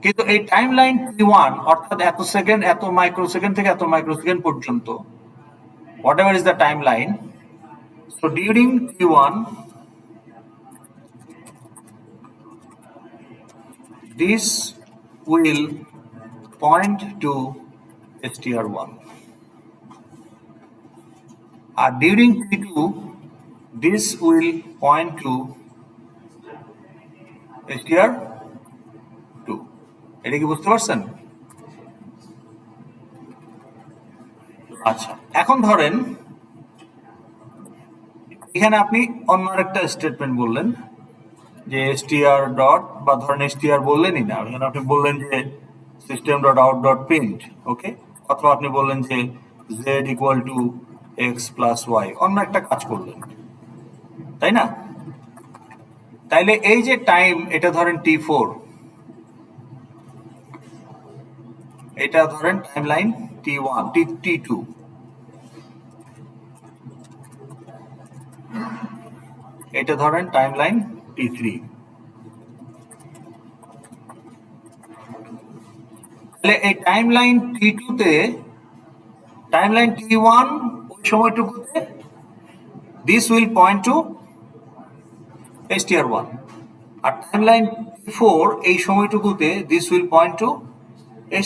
কিন্তু এই টাইম লাইন t1 অর্থাৎ এত সেকেন্ড, এত মাইক্রোসেকেন্ড থেকে এত মাইক্রোসেকেন্ড পর্যন্ত, whatever is the timeline, so during t1 this will point to str1, and during t2 this will point to str2। এটা কি বুঝতে পারছেন? আচ্ছা, এখন ধরেন এখানে আপনি অন্য একটা স্টেটমেন্ট বললেন যে str ডট, বা ধরেন str বললেনই না, এখানে আপনি বললেন যে system dot out dot print, okay, অথবা আপনি বললেন যে z equal to X plus Y, অন্য একটা কাজ করলেন, তাই না? তাইলে এই যে টাইম, এটা ধরেন t4, এটা ধরেন টাইম লাইন t1, t2, এটা ধরেন টাইম লাইন t3। তাহলে এই টাইম লাইন t2 তে, টাইম লাইন t1 ওই সময়টুকুতে this will point to str1, আর টাইম লাইন t4 এই সময়টুকুতে this will point to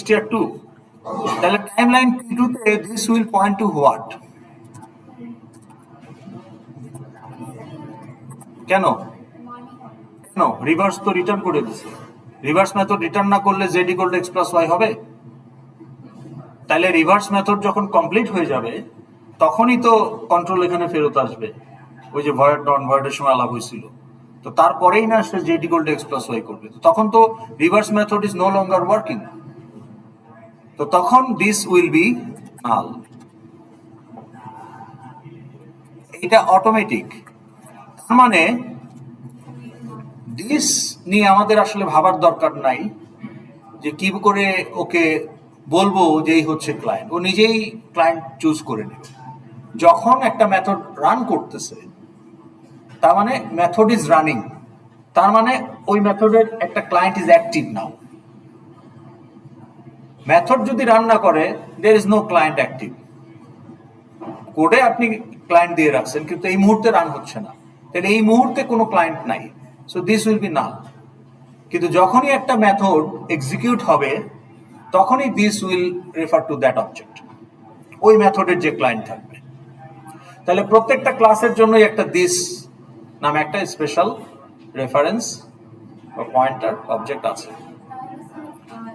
str2। তাহলে টাইম লাইন t2 তে this will point to what? কেন কেন রিভার্স তো রিটার্ন করে দিছে, রিভার্স মেথড রিটার্ন না করলে z equal to x plus y হবে। তাহলে রিভার্স মেথড যখন কমপ্লিট হয়ে যাবে তখনই তো কন্ট্রোল এখানে ফেরত আসবে, ওই যে ভয়েড নন ভয়েডের সময় লাভ হয়েছিল, তো তারপরেই না সে z equal to x plus y করবে, তখন তো reverse method is no longer working, তো তখন দিস উইল বি নাল। এটা অটোমেটিক, মানে দিস নিয়ে আমাদের আসলে ভাবার দরকার নাই যে কি করে ওকে বলবো যে এই হচ্ছে ক্লায়েন্ট। ও নিজেই ক্লায়েন্ট চুজ করে নেবে। যখন একটা মেথড রান করতেছে, তার মানে মেথড ইজ রানিং, তার মানে ওই মেথডের একটা client is active now. Method যদি রান না করে, there is no client active. কোডে আপনি ক্লায়েন্ট দিয়ে রাখছেন, কিন্তু এই মুহূর্তে রান হচ্ছে না, তাহলে এই মুহূর্তে কোনো ক্লায়েন্ট নাই, সো দিস উইল বি নাল। কিন্তু যখনই একটা মেথড এক্সিকিউট হবে, তখনই this will refer to that object, ওই মেথডের যে ক্লায়েন্ট থাকবে। তাহলে প্রত্যেকটা ক্লাসের জন্যই একটা দিস নামে একটা স্পেশাল রেফারেন্স বা পয়েন্টার অবজেক্ট আছে।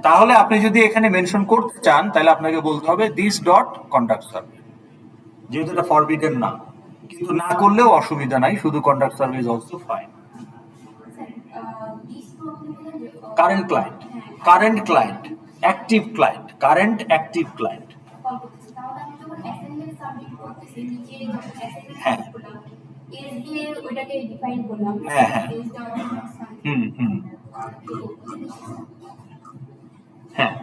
তাহলে আপনি যদি এখানে মেনশন করতে চান, তাহলে আপনাকে বলতে হবে দিস ডট কন্ডাক্ট সার্ভে, যেহেতু এটা ফরবিডেন না, কিন্তু না করলেও অসুবিধা নাই, শুধু conduct survey is also fine. Current client, current client, active client, current active client. হ্যাঁ হ্যাঁ হ্যাঁ হ্যাঁ।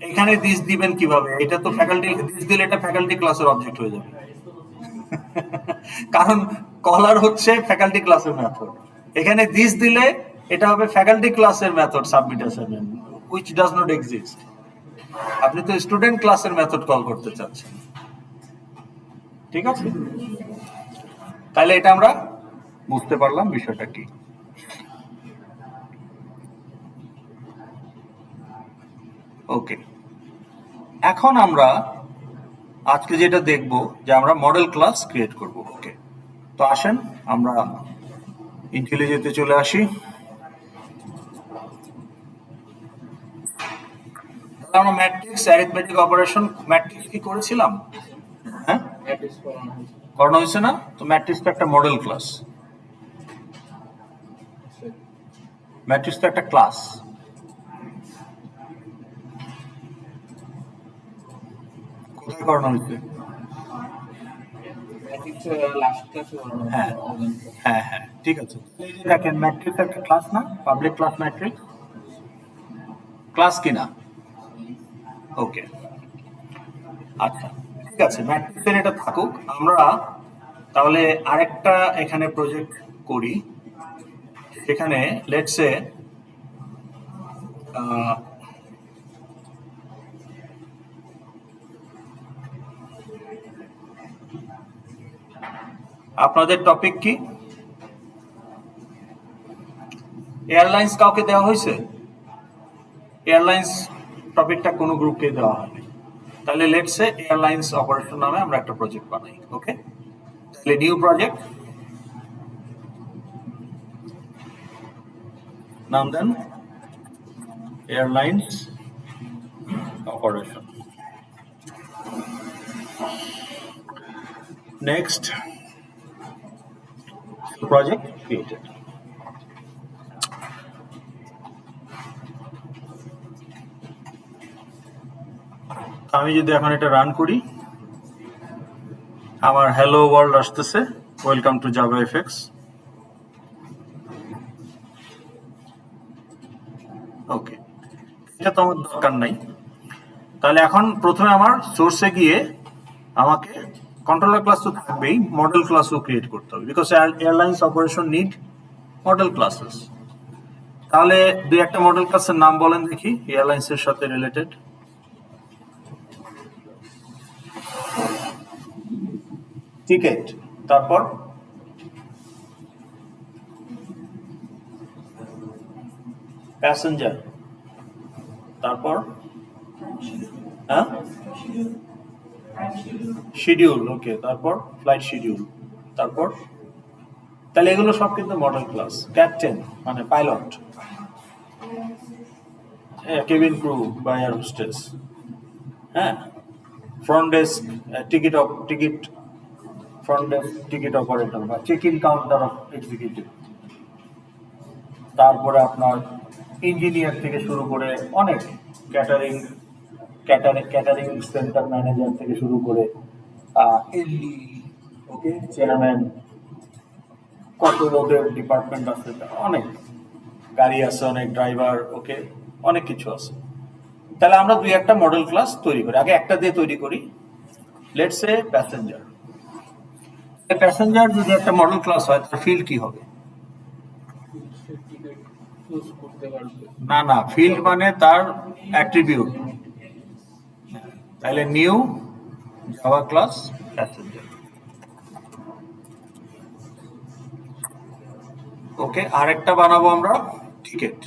এখানে দিস দিবেন কিভাবে? এটা তো ফ্যাকাল্টি, দিস দিলে এটা ফ্যাকাল্টি ক্লাসের অবজেক্ট হয়ে যাবে। কারণ কলার হচ্ছে ফ্যাকাল্টি ক্লাসের মেথড। এখানে দিস দিলে এটা হবে ফ্যাকাল্টি ক্লাসের method submit assignment, which does not exist। আপনি তো স্টুডেন্ট ক্লাসের মেথড কল করতে চাচ্ছেন, ঠিক আছে? তাহলে এটা আমরা বুঝতে পারলাম বিষয়টা কি। ওকে, এখন আমরা আজকে যেটা দেখব যে আমরা মডেল ক্লাস ক্রিয়েট করব। ওকে, তো আসেন আমরা ইন্টেলিজেন্টে চলে আসি। আমরা ম্যাট্রিক্স, অ্যারিথমেটিক অপারেশন, ম্যাট্রিক্স কি করেছিলাম? হ্যাঁ, করানো হয়েছে না? তো ম্যাট্রিক্স তো একটা মডেল ক্লাস, ম্যাট্রিক্স তো একটা ক্লাস। কোথায় করানো হয়েছে? হ্যাঁ হ্যাঁ হ্যাঁ, ঠিক আছে। দেখেন ম্যাট্রিক্স একটা ক্লাস না, পাবলিক ক্লাস ম্যাট্রিক্স ক্লাস কিনা? ওকে, আচ্ছা ঠিক আছে, ম্যাট্রিক্সের এটা থাকুক। আমরা তাহলে আরেকটা এখানে প্রজেক্ট করি, সেখানে লেটস সে আপনাদের টপিক কি? এয়ারলাইন্স কাউকে দেওয়া হয়েছে? এয়ারলাইন্স টপিকটা কোনো গ্রুপকে দেওয়া হয়নি। তাহলে লেটস সে এয়ারলাইন্স অপারেশন নামে আমরা একটা প্রজেক্ট বানাই। ওকে, তাহলে নিউ প্রজেক্ট, নাম দেন airlines operation. Next, project created. আমি যদি এখন এটা রান করি, আমার হ্যালো ওয়ার্ল্ড আসতেছে, welcome to Java FX. Okay, এটা তো আমার দরকার নাই। তাহলে এখন প্রথমে আমার সোর্সে গিয়ে আমাকে কন্ট্রোলার ক্লাস তো থাকবেই, মডেল ক্লাসও ক্রিয়েট করতে হবে, because airlines operation need model classes. তাহলে দুই একটা মডেল ক্লাসের নাম বলেন দেখি এয়ারলাইন্স এর সাথে রিলেটেড। টিকেট, তারপর প্যাসেঞ্জার, তারপর হ্যাঁ শিডিউল। ওকে, তারপর ফ্লাইট শিডিউল, তারপর তাহলে এগুলো সব কিন্তু মডেল ক্লাস। ক্যাপ্টেন মানে পাইলট, কেবিন ক্রু বা এয়ার হোস্টেস, হ্যাঁ, front desk, ticket front desk ticket operator বা check in counter of executive, তারপরে আপনার ইঞ্জিনিয়ার থেকে শুরু করে অনেক ক্যাটারিং সেন্টার ম্যানেজার থেকে শুরু করে এলডি, ওকে, চেয়ারম্যান, কত রোডের ডিপার্টমেন্ট আছে, অনেক গাড়ি আছে, অনেক ড্রাইভার, ওকে, অনেক কিছু আছে। তাহলে আমরা দুই একটা মডেল ক্লাস তৈরি করি। আগে একটা দিয়ে তৈরি করি। Let's say passenger. প্যাসেঞ্জার যদি একটা মডেল ক্লাস হয় তার ফিল্ড কি হবে? না না, ফিল্ড মানে তার অ্যাট্রিবিউট। তাহলে নিউ জাভা ক্লাস প্যাসেঞ্জার। ওকে, আরেকটা বানাবো আমরা টিকেট।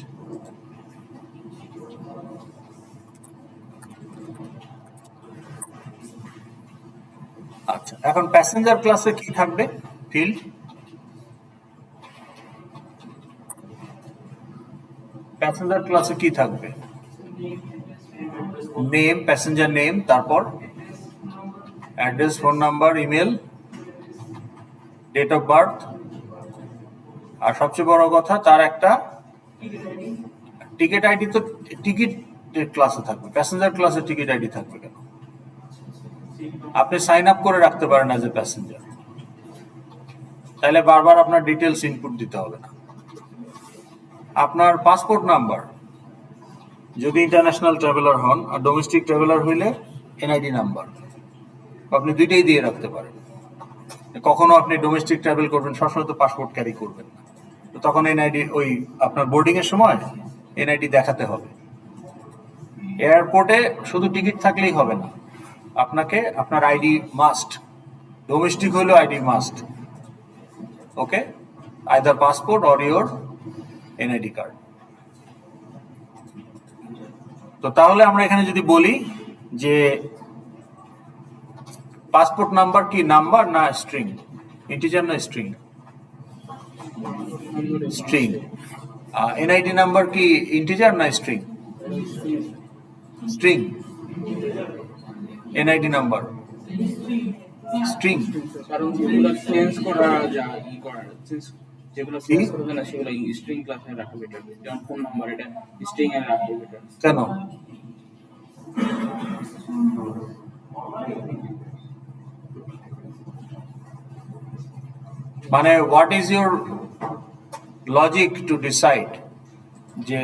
আচ্ছা, এখন প্যাসেঞ্জার ক্লাসে কি থাকবে? ফিল্ড। প্যাসেঞ্জার ক্লাসে কি থাকবে? নেম, প্যাসেঞ্জার নেম, তারপর address, phone number, email, date of birth, আর সবচেয়ে বড় কথা তার একটা টিকিট আইডি। তো টিকিট ক্লাসে থাকবে, প্যাসেঞ্জার ক্লাসে টিকিট আইডি থাকবে কেন? আপনি সাইন আপ করে রাখতে পারেন অ্যাজ এ প্যাসেঞ্জার, তাহলে বারবার আপনার ডিটেলস ইনপুট দিতে হবে না। আপনার পাসপোর্ট নাম্বার, যদি ইন্টারন্যাশনাল ট্রাভেলার হন, আর ডোমেস্টিক ট্রাভেলার হইলে এনআইডি নাম্বার, আপনি দুইটাই দিয়ে রাখতে পারেন। কখনো আপনি ডোমেস্টিক ট্রাভেল করবেন, সবসময় তো পাসপোর্ট ক্যারি করবেন না, তো তখন এনআইডি ওই আপনার বোর্ডিং এর সময় এনআইডি দেখাতে হবে। এয়ারপোর্টে শুধু টিকিট থাকলেই হবে না, আপনাকে আপনার আইডি মাস্ট, ডোমেস্টিক হলেও ID must. Okay, either passport or your NID card. তো তাহলে আমরা এখানে যদি বলি যে পাসপোর্ট নাম্বার কি নাম্বার না স্ট্রিং, ইন্টিজার না স্ট্রিং? স্ট্রিং। এনআইডি নাম্বার কি ইন্টিজার না string? String. NID number string. কারণ যেগুলো চেঞ্জ করা যায়, যেগুলো চেঞ্জ করবে না সেগুলো স্ট্রিং ক্লাসে রাখা বেটার। যেমন ফোন নাম্বার, এটা স্ট্রিং এ রাখা বেটার। কেন? মানে what is your logic to decide যে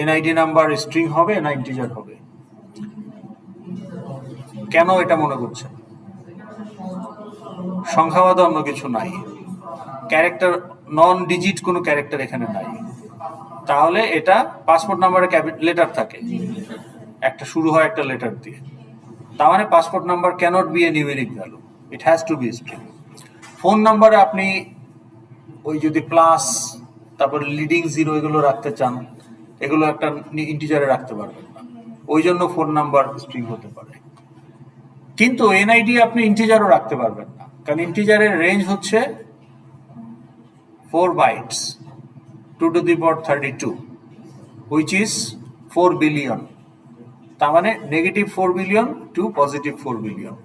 এনআইডি নাম্বার স্ট্রিং হবে না ইন্টিজার হবে? কেন এটা মনে করছেন? সংখ্যাবাদ অন্য কিছু নাই, ক্যারেক্টার, নন ডিজিট কোনো ক্যারেক্টার এখানে নাই। তাহলে এটা পাসপোর্ট নাম্বারে লেটার থাকে, একটা শুরু হয় একটা লেটার দিয়ে, তার মানে passport number cannot be a numeric value, it has to be string. Phone নাম্বারে আপনি ওই যদি প্লাস তারপর লিডিং জিরো এগুলো রাখতে চান, এগুলো একটা ইন্টিজারে রাখতে পারবেন না, ওই জন্য ফোন নাম্বার স্ট্রিং হতে পারে। কিন্তু এনআইডি আপনি ইন্টিজারও রাখতে পারবেন না, কারণ ইন্টিজারের রেঞ্জ হচ্ছে 4 bytes, 2 to the power 32, which is 4 billion। তার মানে negative 4 billion to positive 4 billion.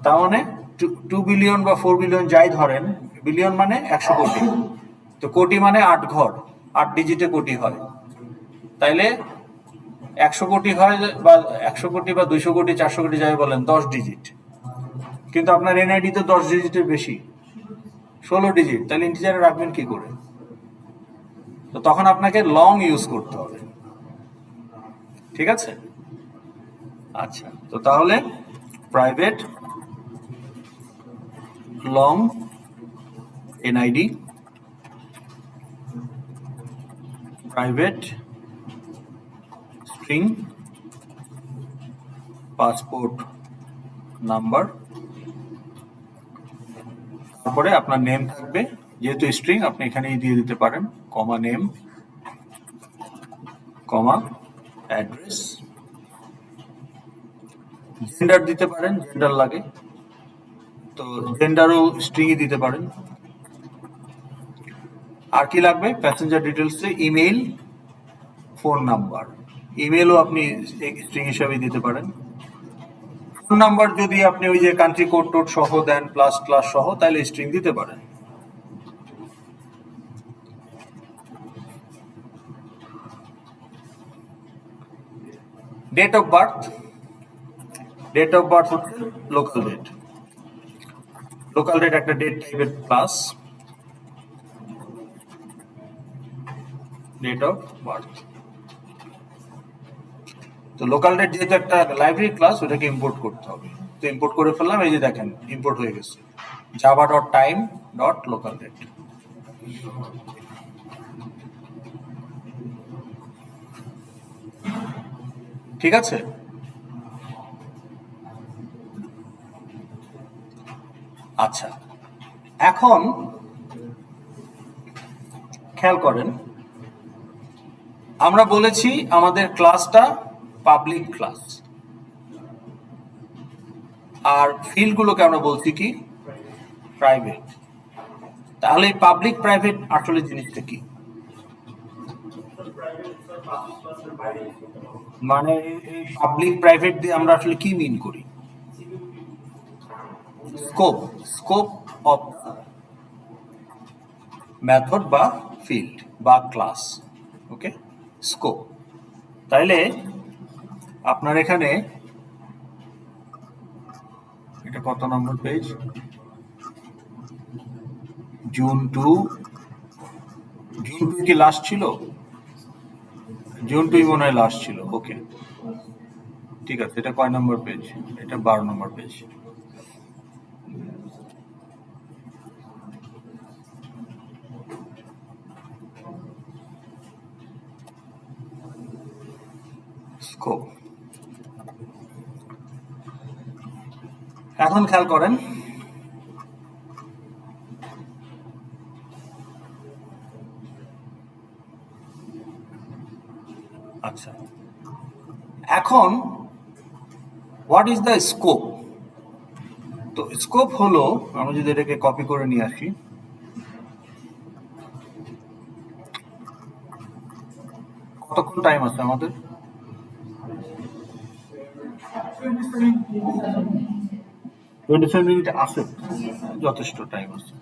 তার মানে 2 বিলিয়ন বা 4 বিলিয়ন যাই ধরেন, বিলিয়ন মানে 100 কোটি, তো কোটি মানে 8 ঘর, 8 ডিজিটে কোটি হয়। তাইলে 100 কোটি হয়, বা 100 কোটি বা 200 কোটি 400 কোটি যাই বলেন, 10 ডিজিট। কিন্তু আপনার এনআইডি তো 10 ডিজিটের বেশি, 16 ডিজিট, তাহলে ইন্টিজারে রাখবেন কি করে? তো তখন আপনাকে লং ইউজ করতে হবে। ঠিক আছে? আচ্ছা, তো তাহলে private long NID, private string passport number, তারপরে আপনার নেম থাকবে, যেহেতু স্ট্রিং আপনি এখানেই দিয়ে দিতে পারেন, কমা নেম, কমা অ্যাড্রেস, জেন্ডার দিতে পারেন, জেন্ডার লাগে তো জেন্ডারও স্ট্রিংই দিতে পারেন। আর কি লাগবে? প্যাসেঞ্জার ডিটেলসে ইমেইল, ফোন নাম্বার, ইমেলও আপনি স্ট্রিং হিসাবে দিতে পারেন। ফোন নাম্বার যদি আপনি ওই যে কান্ট্রি কোড টোড সহ দেন, প্লাস ক্লাস সহ, তাহলে স্ট্রিং দিতে পারেন। Date of birth, date of birth হচ্ছে লোকাল ডেট, লোকাল ডেট একটা ডেট টাইপের ক্লাস, ডেট অফ বার্থ। তো লোকাল ডেট যেহেতু একটা লাইব্রেরি ক্লাস, ওটাকে ইম্পোর্ট করতে হবে। তো ইম্পোর্ট করে ফেললাম, এই যে দেখেন ইম্পোর্ট হয়ে গেছে Java dot time dot local date. ঠিক আছে, আচ্ছা এখন খেয়াল করেন, আমরা বলেছি আমাদের ক্লাসটা পাবলিক ক্লাস, আর ফিল্ডগুলোকে আমরা বলছি কি প্রাইভেট। তাহলে পাবলিক প্রাইভেট আসলে জিনিসটা কি? মানে এই পাবলিক প্রাইভেট দিয়ে আমরা আসলে কি মিন করি? স্কোপ, স্কোপ অফ মেথড বা ফিল্ড বা ক্লাস। ওকে, স্কোপ। তাইলে আপনার এখানে এটা কত নম্বর পেজ? জুন 2 কি লাস্ট ছিল? জুন 2 মনে হয় লাস্ট ছিল। ওকে, ঠিক আছে। এটা কয় নম্বর পেজ? এটা 12 নম্বর পেজ। স্কোপ। এখন খেয়াল করেন, আচ্ছা এখন হোয়াট ইজ দ্য স্কোপ? তো স্কোপ হলো, আমরা যদি এটাকে কপি করে নিয়ে আসি, কতক্ষণ টাইম আছে আমাদের? 25 মিনিট আছে, যথেষ্ট টাইম আছে।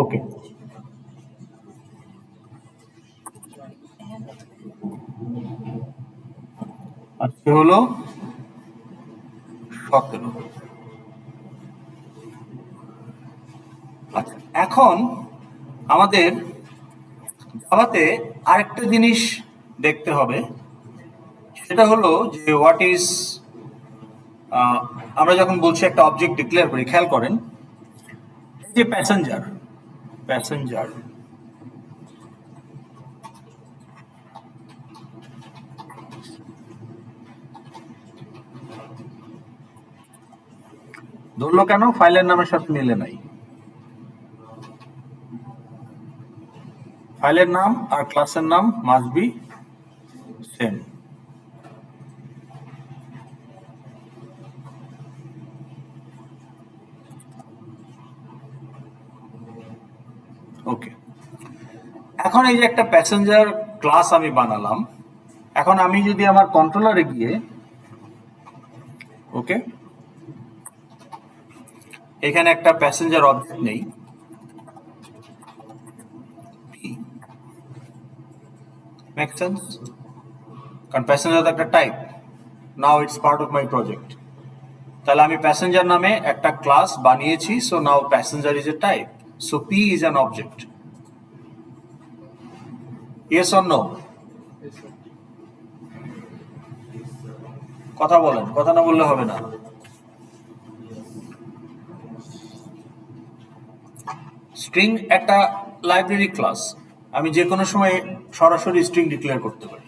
ওকে, আজকে হলো 17। আচ্ছা, এখন আমাদের জাভাতে আরেকটা জিনিস দেখতে হবে, সেটা হলো যে হোয়াট ইজ, আমরা যখন বলছি একটা অবজেক্ট ডিক্লেয়ার করি, খেয়াল করেন এই যে প্যাসেঞ্জার, প্যাসেঞ্জার ধরলো কেন? ফাইলের নামের সাথে মিলে নাই। ফাইলের নাম আর ক্লাসের নাম মাস্ট বি সেম। ওকে, এখন এই যে একটা প্যাসেঞ্জার ক্লাস আমি বানালাম, এখন আমি যদি আমার কন্ট্রোলারে গিয়ে ওকে, এখানে একটা প্যাসেঞ্জার অবজেক্ট নেই, মেক সেন্স, কারণ প্যাসেঞ্জার একটা type, now it's part of my project. তাহলে আমি প্যাসেঞ্জার নামে একটা ক্লাস বানিয়েছি, so now passenger is a type, so P is an object. Yes or no? কথা বলেন, কথা না বললে হবে না। স্ট্রিং একটা লাইব্রেরি ক্লাস, আমি যে কোনো সময় সরাসরি স্ট্রিং ডিক্লেয়ার করতে পারি,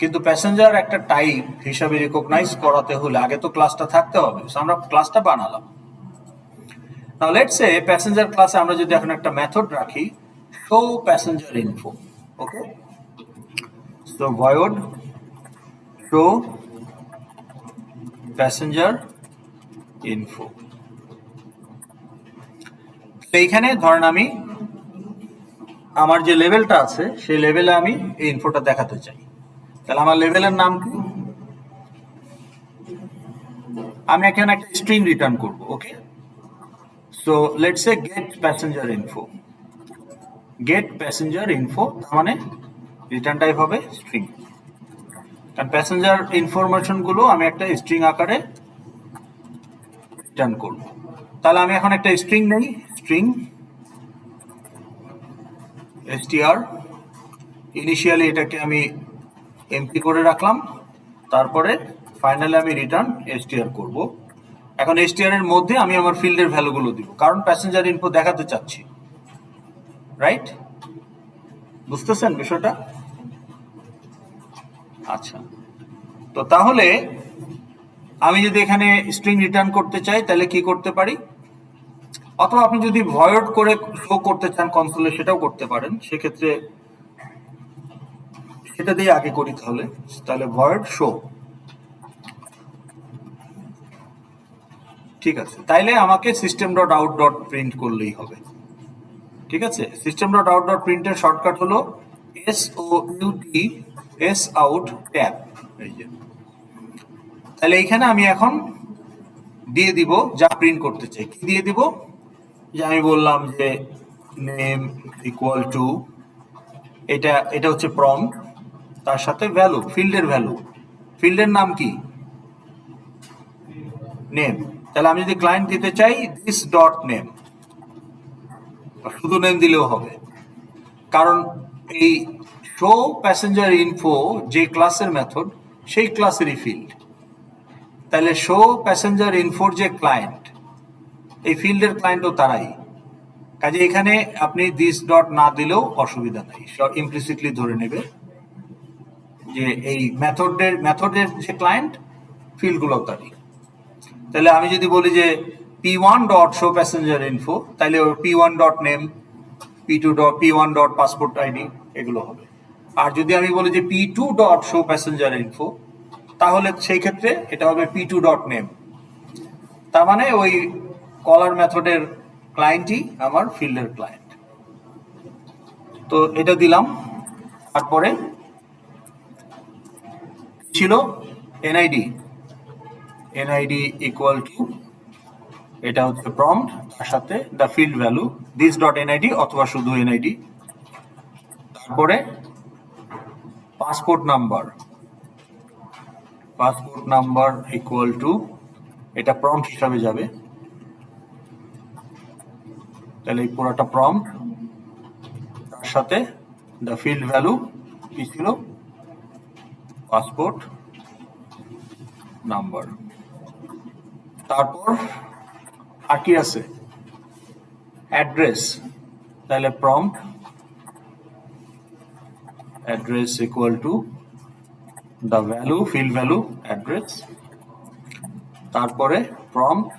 কিন্তু প্যাসেঞ্জার একটা টাইপ হিসাবে রিকগনাইজ করাতে হলে আগে তো ক্লাসটা থাকতে হবে, সো আমরা ক্লাসটা বানালাম। নাও লেটস সে প্যাসেঞ্জার ক্লাসে আমরা যদি এখন একটা মেথড রাখি, show passenger info, okay, so void show passenger info. এইখানে ধরেন আমি আমার যে লেভেলটা আছে সেই লেভেলে আমি এই ইনফোটা দেখাতে চাই, তাহলে আমার লেভেলের নাম কি? আমি এখানে একটা স্ট্রিং রিটার্ন করব, okay, so let's say get passenger info. Get passenger info মানে রিটার্ন টাইপ হবে স্ট্রিং, কারণ প্যাসেঞ্জার ইনফরমেশন গুলো আমি একটা স্ট্রিং আকারে রিটার্ন করব। তাহলে আমি এখন একটা স্ট্রিং নেই, স্ট্রিং str, ইনিশিয়ালি এটাকে আমি এমপি করে রাখলাম, তারপরে ফাইনালি আমি রিটার্ন str করব। এখন str এর মধ্যে আমি আমার ফিল্ডের ভ্যালুগুলো দিব, কারণ প্যাসেঞ্জার ইনফো দেখাতে চাচ্ছি, রাইট? বুঝতেছেন বিষয়টা? আচ্ছা, তো তাহলে আমি যদি এখানে স্ট্রিং রিটার্ন করতে চাই তাহলে কি করতে পারি, অথবা আপনি যদি ভয়েড করে শো করতে চান কনসোলে সেটাও করতে পারেন, সেক্ষেত্রে সেটা দিয়ে আগে করি তাহলে ভয়েড শো, ঠিক আছে, তাইলে আমাকে system dot out dot print করলেই হবে, ঠিক আছে। সিস্টেম ডট আউট ডট প্রিন্টের শর্টকাট হলো SOUT SOUT ট্যাব, এই যে। তাহলে এইখানে আমি এখন দিয়ে দিব যা প্রিন্ট করতে চাই, কি দিয়ে দিব, যে আমি বললাম যে নেম ইকুয়াল টু, এটা হচ্ছে প্রম্পট, তার সাথে ভ্যালু, ফিল্ডের ভ্যালু, ফিল্ডের নাম কি, নেম। তাহলে আমি যদি ক্লায়েন্ট দিতে চাই দিস ডট নেম, শুধু নেম দিলেও হবে, কারণ এই শো প্যাসেঞ্জার ইনফো যে ক্লাসের মেথড সেই ক্লাসেরই ফিল্ড। তাহলে শো প্যাসেঞ্জার ইনফোর যে ক্লায়েন্ট, এই ফিল্ডের ক্লায়েন্টও তারাই, কাজে এখানে আপনি দিস ডট না দিলেও অসুবিধা নাই, ইমপ্লিসিটলি ধরে নেবে যে এই মেথডের যে ক্লায়েন্ট ফিল্ডগুলো তারই। তাহলে আমি যদি বলি যে P1 dot show passenger info, তাহলে P1 dot name, P1 dot passport ID, এগুলো হবে। আর যদি আমি বলি যে P2 dot show passenger info, তাহলে সেই ক্ষেত্রে এটা হবে P2 ডট নেম। তার মানে ওই কলার মেথডের ক্লায়েন্টই আমার ফিল্ডের ক্লায়েন্ট। তো এটা দিলাম, তারপরে ছিল NID ইকুয়াল টু, এটা হচ্ছে প্রম্পট, তার সাথে the field value this dot NID অথবা শুধু NID, তারপরে পাসপোর্ট নাম্বার ইকুয়াল টু, এটা প্রম্পট হিসাবে যাবে, তাহলে এই পুরোটা প্রম্পট, তার সাথে দ্য ফিল্ড ভ্যালু কি ছিল, পাসপোর্ট নাম্বার। তারপর আর কি আছে, অ্যাড্রেস, তাহলে prompt address equal to the value, field value address, তারপরে প্রম্পট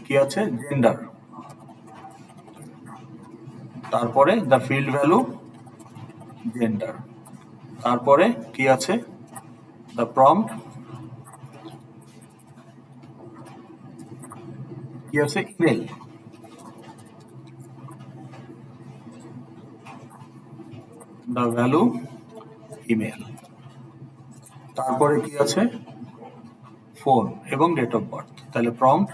কি আছে, জেন্ডার, তারপরে দ্য ফিল্ড ভ্যালু জেন্ডার, তারপরে কি আছে, দ্য প্রম্পট কি আছে, ইমেল, দ্য ভ্যালু ইমেল, তারপরে কি আছে, ফোন এবং ডেট অফ বার্থ। তাহলে প্রম্পট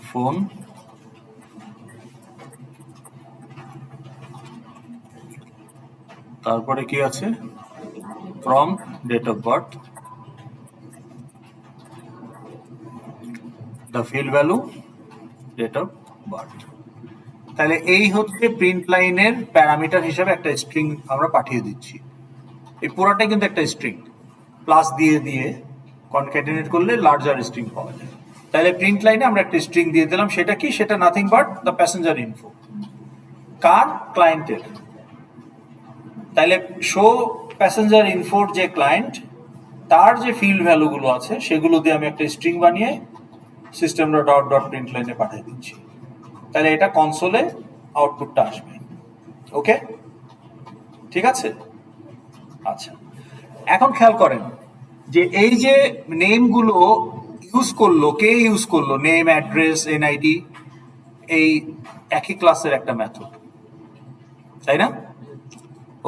ফোন তারপরে কি আছে, prompt date of birth, the field value date of birth. তাহলে এই হচ্ছে প্রিন্ট লাইনের প্যারামিটার হিসেবে একটা স্ট্রিং আমরা পাঠিয়ে দিচ্ছি। এই পুরোটাই কিন্তু একটা স্ট্রিং, প্লাস দিয়ে দিয়ে কনক্যাটিনেট করলে লার্জার স্ট্রিং পাওয়া যায়। তাহলে প্রিন্ট লাইনে আমরা একটা স্ট্রিং দিয়ে দিলাম, সেটা কি, সেটা nothing but the passenger info. কার? ক্লায়েন্টের। তাহলে শো প্যাসেঞ্জার ইনফোর যে ক্লায়েন্ট, তার যে ফিল্ড ভ্যালুগুলো আছে সেগুলো দিয়ে আমি একটা স্ট্রিং বানিয়ে সিস্টেম ডট ডট প্রিন্ট লাইনে পাঠিয়ে দিচ্ছি। তাহলে এটা কনসোলে আউটপুটটা আসবে। ওকে, ঠিক আছে। আচ্ছা, এখন খেয়াল করেন যে এই যে নেমগুলো ইউজ করলো, কে ইউজ করলো, নেম, অ্যাড্রেস, এনআইডি, এই একই ক্লাসের একটা মেথড, তাই না?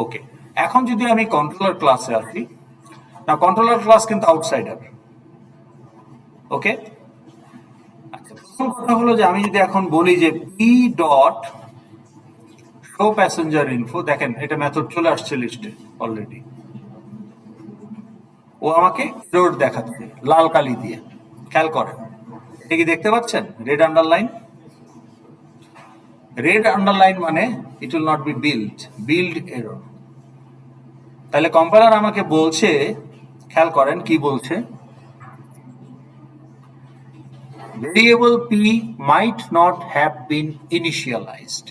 ওকে, এখন যদি আমি কন্ট্রোলার ক্লাসে আসি, না কন্ট্রোলার ক্লাস কিন্তু আউটসাইডার। ওকে, আচ্ছা, প্রথম কথা হলো যে আমি যদি এখন বলি যে P dot show passenger info, দেখেন এটা মেথড চলে আসছে লিস্টে অলরেডি। ও আমাকে এরর দেখাচ্ছে লাল কালি দিয়ে, খেয়াল করেন, এটা কি দেখতে পাচ্ছেন? Red underline. রেড আন্ডারলাইন মানে it will not be build error. তাহলে কম্পাইলার আমাকে বলছে, খেয়াল করেন কি বলছে, variable P might not have been initialised.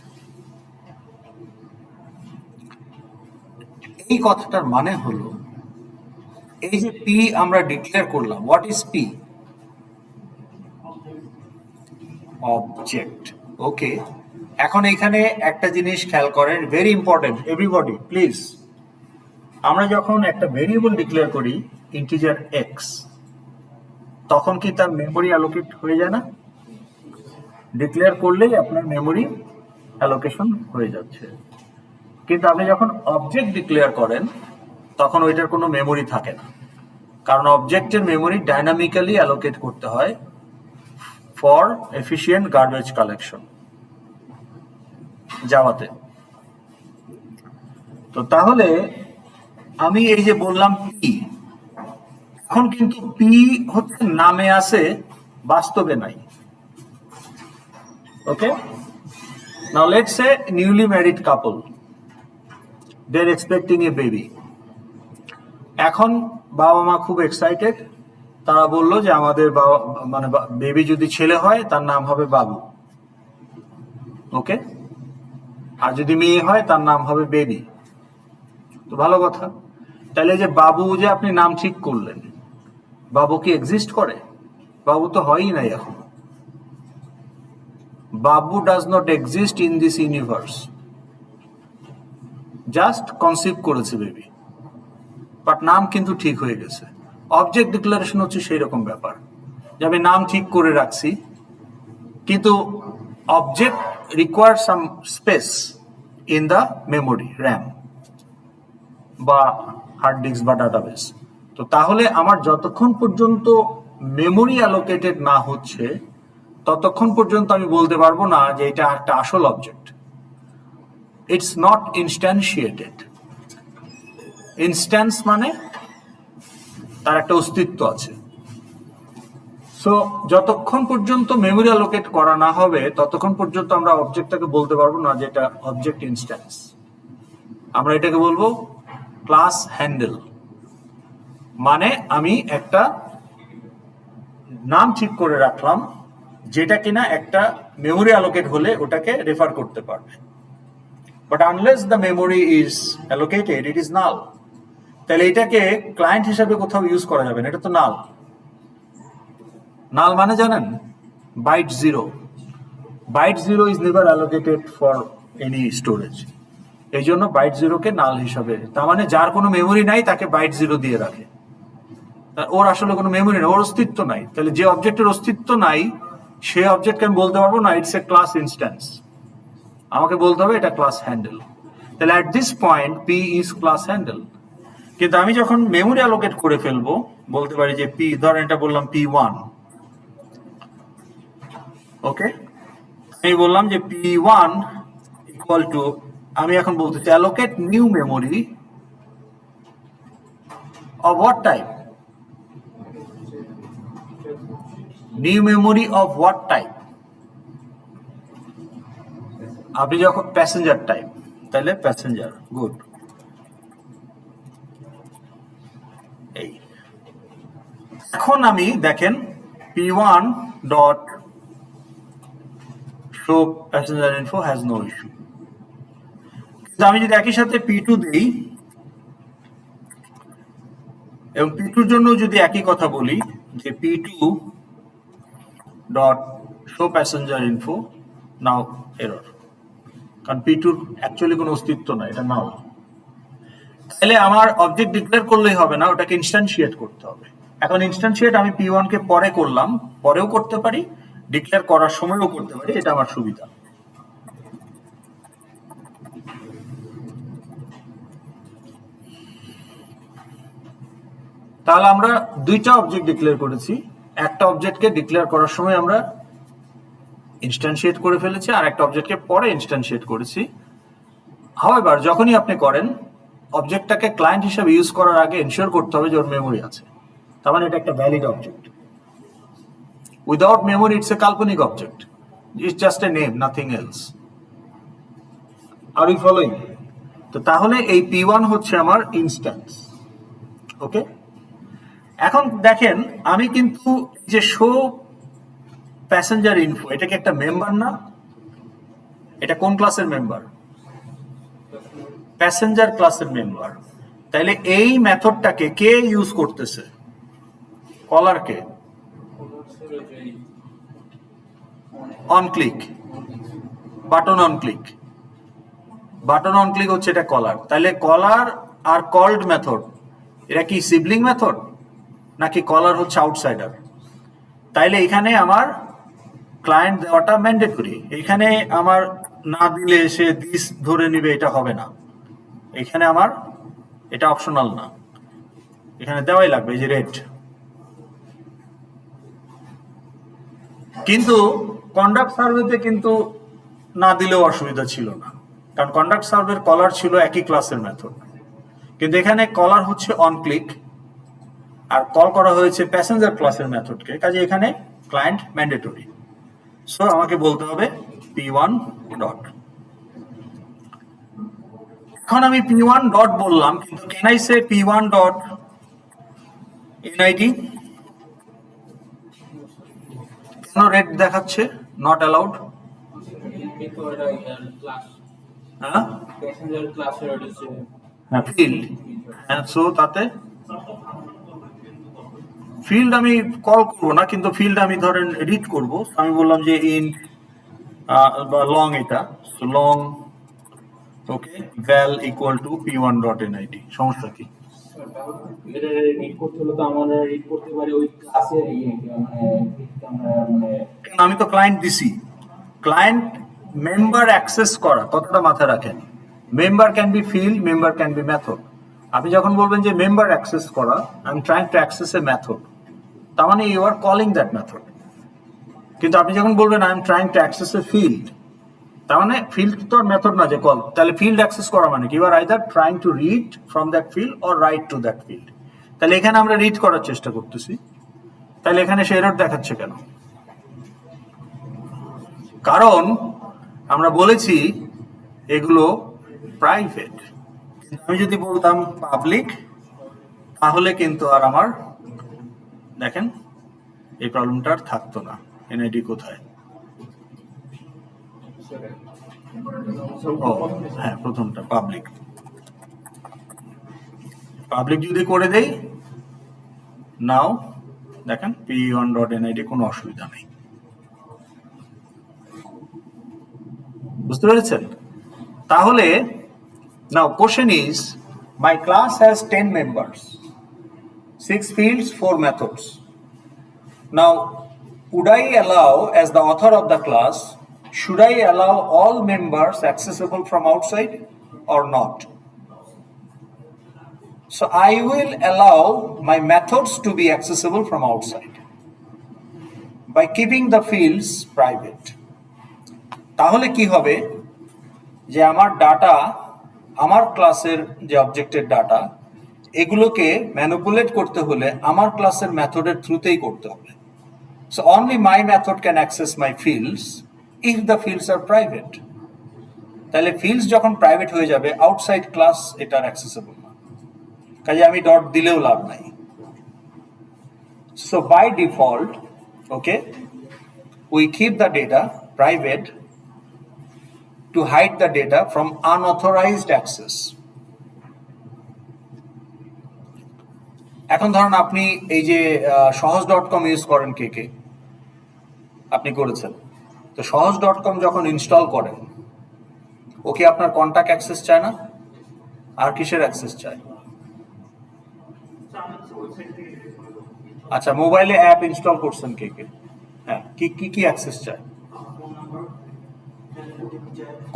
এই কথাটার মানে হলো, এই যে পি আমরা ডিক্লেয়ার করলাম, হোয়াট ইজ পি? অবজেক্ট। ওকে, এখন এখানে একটা জিনিস খেয়াল করেন, ভেরি ইম্পর্টেন্ট, এভরিবডি প্লিজ। আমরা যখন একটা ভেরিয়েবল ডিক্লেয়ার করি ইন্টিজার এক্স, তখন কি তার মেমোরি অ্যালোকেট হয়ে যায় না? ডিক্লেয়ার করলেই আপনার মেমোরি অ্যালোকেশন হয়ে যাচ্ছে। কিন্তু আপনি যখন অবজেক্ট ডিক্লেয়ার করেন তখন ওইটার কোনো মেমোরি থাকে না, কারণ অবজেক্টের মেমোরি ডাইনামিক্যালি অ্যালোকেট করতে হয় ফর এফিশিয়েন্ট গার্বেজ কালেকশন জাভাতে। তো তাহলে আমি এই যে বললাম পি, এখন কিন্তু পি হচ্ছে নামে আছে, বাস্তবে নাই। Okay, now let's say newly married couple, they are expecting a baby. এখন বাবা মা খুব এক্সাইটেড, তারা বলল যে আমাদের বাবা, মানে বেবি যদি ছেলে হয় তার নাম হবে বাবু। ওকে, আর যদি মেয়ে হয় তার নাম হবে বেবি। তো ভালো কথা। তাহলে যে বাবু যে আপনি নাম ঠিক করলেন, বাবু কি এক্সিস্ট করে? বাবু তো হয়ই নাই এখন। বাবু does not exist in this universe, just conceive করেছে বেবি, বাট নাম কিন্তু ঠিক হয়ে গেছে। অবজেক্ট ডিক্লারেশন হচ্ছে সেই রকম ব্যাপার, যে আমি নাম ঠিক করে রাখছি, কিন্তু object require some space in the memory, RAM বা হার্ড ডিস্ক বা ডাটাবেস। তো তাহলে আমার যতক্ষণ পর্যন্ত মেমোরি অ্যালোকেটেড না হচ্ছে ততক্ষণ পর্যন্ত আমি বলতে পারবো না যে এটা একটা আসল object. It's not instantiated. Instance মানে তার একটা অস্তিত্ব আছে। সো যতক্ষণ পর্যন্ত মেমোরি অ্যালোকেট করা না হবে ততক্ষণ পর্যন্ত আমরা অবজেক্টটাকে বলতে পারবো না যে এটা অবজেক্ট ইনস্ট্যান্স। আমরা এটাকে বলবো ক্লাস হ্যান্ডেল। মানে আমি একটা নাম ঠিক করে রাখলাম যেটা কিনা একটা মেমোরি অ্যালোকেট হলে ওটাকে রেফার করতে পারবে, but unless the memory is allocated it is null. তাহলে এটাকে ক্লায়েন্ট হিসাবে কোথাও ইউজ করা যাবে না, এটা তো নাল। নাল মানে জানেন? Byte zero. Byte zero is never allocated for any storage. এই জন্য বাইট জিরোকে নাল হিসাবে, তার মানে যার কোনো মেমোরি নাই তাকে বাইট জিরো দিয়ে রাখে, ওর আসলে কোনো মেমোরি নেই, ওর অস্তিত্ব নাই। তাহলে যে অবজেক্টের অস্তিত্ব নাই সে অবজেক্টকে আমি বলতে পারবো না ইটস এ ক্লাস ইনস্ট্যান্স, আমাকে বলতে হবে এটা ক্লাস হ্যান্ডেল। তাহলে at this point P is class handle. কিন্তু আমি যখন মেমোরি অ্যালোকেট করে ফেলবো বলতে পারি যে পি, ধরেন এটা বললাম P1, ওকে, আমি বললাম যে P1 ইকুয়াল টু, আমি এখন বলতে চাই allocate new memory of what type, new memory of what type, আপনি যখন প্যাসেঞ্জার টাইপ, তাহলে প্যাসেঞ্জার, গুড। এই এখন আমি দেখেন P1 dot show passenger info has no issue. কিন্তু আমি যদি একই সাথে P2 দেই এবং P2 এর জন্য যদি একই কথা বলি যে P2 dot show passenger info, now error, কারণ P2 অ্যাকচুয়ালি কোনো অস্তিত্ব নাই, এটা নাও। তাহলে আমার অবজেক্ট ডিক্লেয়ার করলেই হবে না, ওটাকে ইনস্ট্যান্সিয়েট করতে হবে। এখন ইনস্ট্যান্সিয়েট আমি P1 কে পরে করলাম, পরেও করতে পারি, ডিক্লেয়ার করার সময়ও করতে পারি, এটা আমার সুবিধা। তাহলে আমরা দুইটা অবজেক্ট ডিক্লেয়ার করেছি, একটা অবজেক্টকে ডিক্লেয়ার করার সময় আমরা ইনস্ট্যান্সিয়েট করে ফেলেছি, আর একটা অবজেক্টকে পরে ইনস্ট্যান্সিয়েট করেছি। হাউএভার যখনই আপনি করেন, অবজেক্টটাকে ক্লায়েন্ট হিসেবে ইউজ করার আগে এনশিওর করতে হবে যে ওর মেমোরি আছে, তার মানে এটা একটা valid object. Without memory it's a কাল্পনিক object, it's just a name, nothing else. Are you following? তো তাহলে এই P1 হচ্ছে আমার ইনস্ট্যান্স, ওকে। এখন দেখেন আমি কিন্তু যে শো প্যাসেঞ্জার ইনফো, এটা কি একটা মেম্বার না? এটা কোন ক্লাসের মেম্বার? প্যাসেঞ্জার ক্লাসের মেম্বার। তাইলে এই মেথডটাকে কে ইউজ করতেছে? কলার কে? On click, button on click, button on click হচ্ছে এটা কলার। তাইলে কলার আর কল্ড মেথড, এটা কি সিবলিং মেথড নাকি কলার হচ্ছে আউটসাইডার? তাইলে এখানে আমার ক্লায়েন্ট দেওয়াটা ম্যান্ডেটরি, এখানে আমার না দিলে সে দিস ধরে নিবে, এটা হবে না। এখানে আমার এটা অপশনাল না, এখানে দেওয়াই লাগবে, এই যে রেট। কিন্তু কন্ডাক্ট সার্ভেতে কিন্তু না দিলেও অসুবিধা ছিল না, কারণ কন্ডাক্ট সার্ভের কলার ছিল একই ক্লাসের মেথড। কিন্তু এখানে কলার হচ্ছে অন ক্লিক আর কল করা হয়েছে প্যাসেঞ্জার ক্লাসের মেথডকে, কাজে এখানে ক্লায়েন্ট ম্যান্ডেটরি। সো আমাকে বলতে হবে P1 ডট। এখন আমি P1 ডট বললাম, কিন্তু can I say P1 dot NID? কেন রেড দেখাচ্ছে? Not allowed. হ্যাঁ, ফিল্ড, হ্যাঁ, সো তাতে ফিল্ড আমি কল করবো না, কিন্তু ফিল্ড আমি ধরেন রিড করব। আমি বললাম যে ইন বা লং, এটা লং, ওকে, ভ্যাল equal two P1 dot NID। সমস্যা কি? এটা রিড করতে হলে তো আমরা রিড করতে পারি ওই ক্লাসের মানে আমি তো ক্লায়েন্ট দিছি, ক্লায়েন্ট মেম্বার অ্যাক্সেস করা, কথাটা মাথায় রাখেন। Member can be field, member can be method. আপনি যখন বলবেন যে মেম্বার অ্যাক্সেস করা, I am trying to access a method, তার মানে you are calling that method. কিন্তু আপনি যখন বলবেন I am trying to access a field, তার মানে ফিল্ড তো আর মেথড না যে কল। তাহলে ফিল্ড অ্যাক্সেস করা মানে কি? You are either trying to read from that field or write to that field. তাহলে এখানে আমরা রিড করার চেষ্টা করতেছি, তাহলে এখানে সে এরর দেখাচ্ছে কেন? কারণ আমরা বলেছি এগুলো প্রাইভেট। আমি যদি বলতাম পাবলিক, তাহলে কিন্তু আর আমার দেখেন এই প্রবলেমটা আর থাকতো না। NID কোথায়? ও হ্যাঁ, প্রথমটা পাবলিক। পাবলিক যদি করে দেই, নাও দেখেন P1 ডট NID, কোনো অসুবিধা নেই। বুঝতে পেরেছেন? তাহলে now question is, my class has 10 members, 6 fields, 4 methods. Now, would I allow, as the author of the class, should I allow all members accessible from outside or not? So I will allow my methods to be accessible from outside by keeping the fields private. তাহলে কি হবে যে আমার data, আমার ক্লাসের যে অবজেক্টের data, এগুলোকে ম্যানিপুলেট করতে হলে আমার ক্লাসের মেথডের থ্রুতেই করতে হবে। So only my method can access my fields if the fields are private. তাহলে fields যখন প্রাইভেট হয়ে যাবে, আউটসাইড ক্লাস এটার অ্যাক্সেসিবল না, কাজে আমি ডট দিলেও লাভ নাই। So by default, okay, we keep the data private to hide the data from unauthorized access. এখন ধরুন আপনি এই যে সহজ.com ইউজ করেন, কে আপনি করেছেন, তো সহজ.com যখন ইনস্টল করেন, ওকে আপনার কন্টাক্ট অ্যাক্সেস চায় না, আর কিসের অ্যাক্সেস চায়? আচ্ছা, মোবাইলে অ্যাপ ইনস্টল করছেন কে, হ্যাঁ, কি অ্যাক্সেস চায়?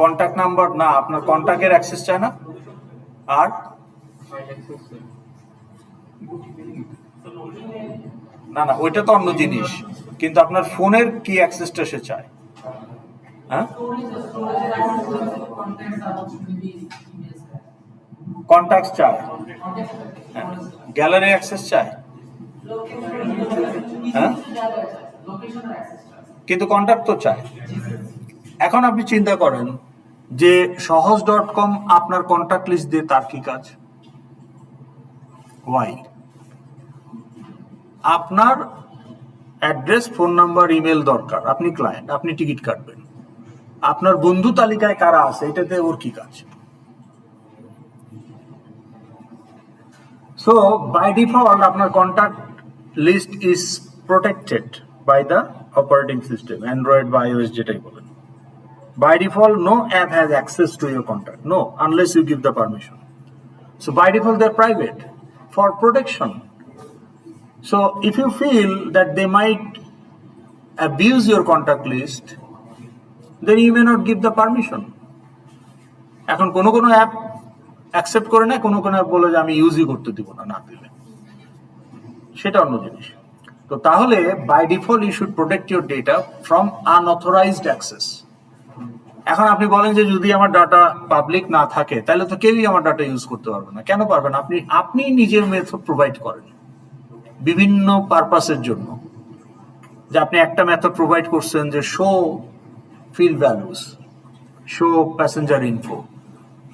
কন্টাক্ট নাম্বার না, আপনার কন্টাক্টের অ্যাক্সেস চায় না, আর না ওইটা তো অন্য জিনিস, কিন্তু আপনার ফোনের কি অ্যাক্সেসটা সে চায়? হ্যাঁ, কন্টাক্ট চায়, হ্যাঁ, গ্যালারি অ্যাক্সেস চায়, হ্যাঁ, কিন্তু কন্টাক্ট তো চায়। এখন আপনি চিন্তা করেন যে সহজ.com আপনার কন্টাক্ট লিস্ট দিয়ে তার কি কাজ? ওয়াই? আপনার অ্যাড্রেস, ফোন নাম্বার, ইমেল দরকার, আপনি ক্লায়েন্ট, আপনি টিকিট কাটবেন, আপনার বন্ধু তালিকায় কারা আছে এটাতে ওর কি কাজ? সো বাই ডিফল্ট আপনার contact list is protected by the operating system, Android বা আইওএস যেটাই বলেন। By default, no app has access to your contact. No, unless you give the permission. So by default, they're private for protection. So if you feel that they might abuse your contact list, then you may not give the permission. এখন কোনো app accept করে না, কোনো app বলে যে আমি ইউজই করতে দিব না দিলে, সেটা অন্য জিনিস। তো তাহলে by default you should protect your data from unauthorised access. এখন আপনি বলেন যে যদি আমার ডাটা পাবলিক না থাকে তাহলে তো কেউই আমার ডাটা ইউজ করতে পারবে না। কেন পারবেন? আপনি নিজের মেথড প্রোভাইড করেন বিভিন্ন পারপাসের জন্য, যে আপনি একটা মেথড প্রোভাইড করছেন যে show field values, show passenger info,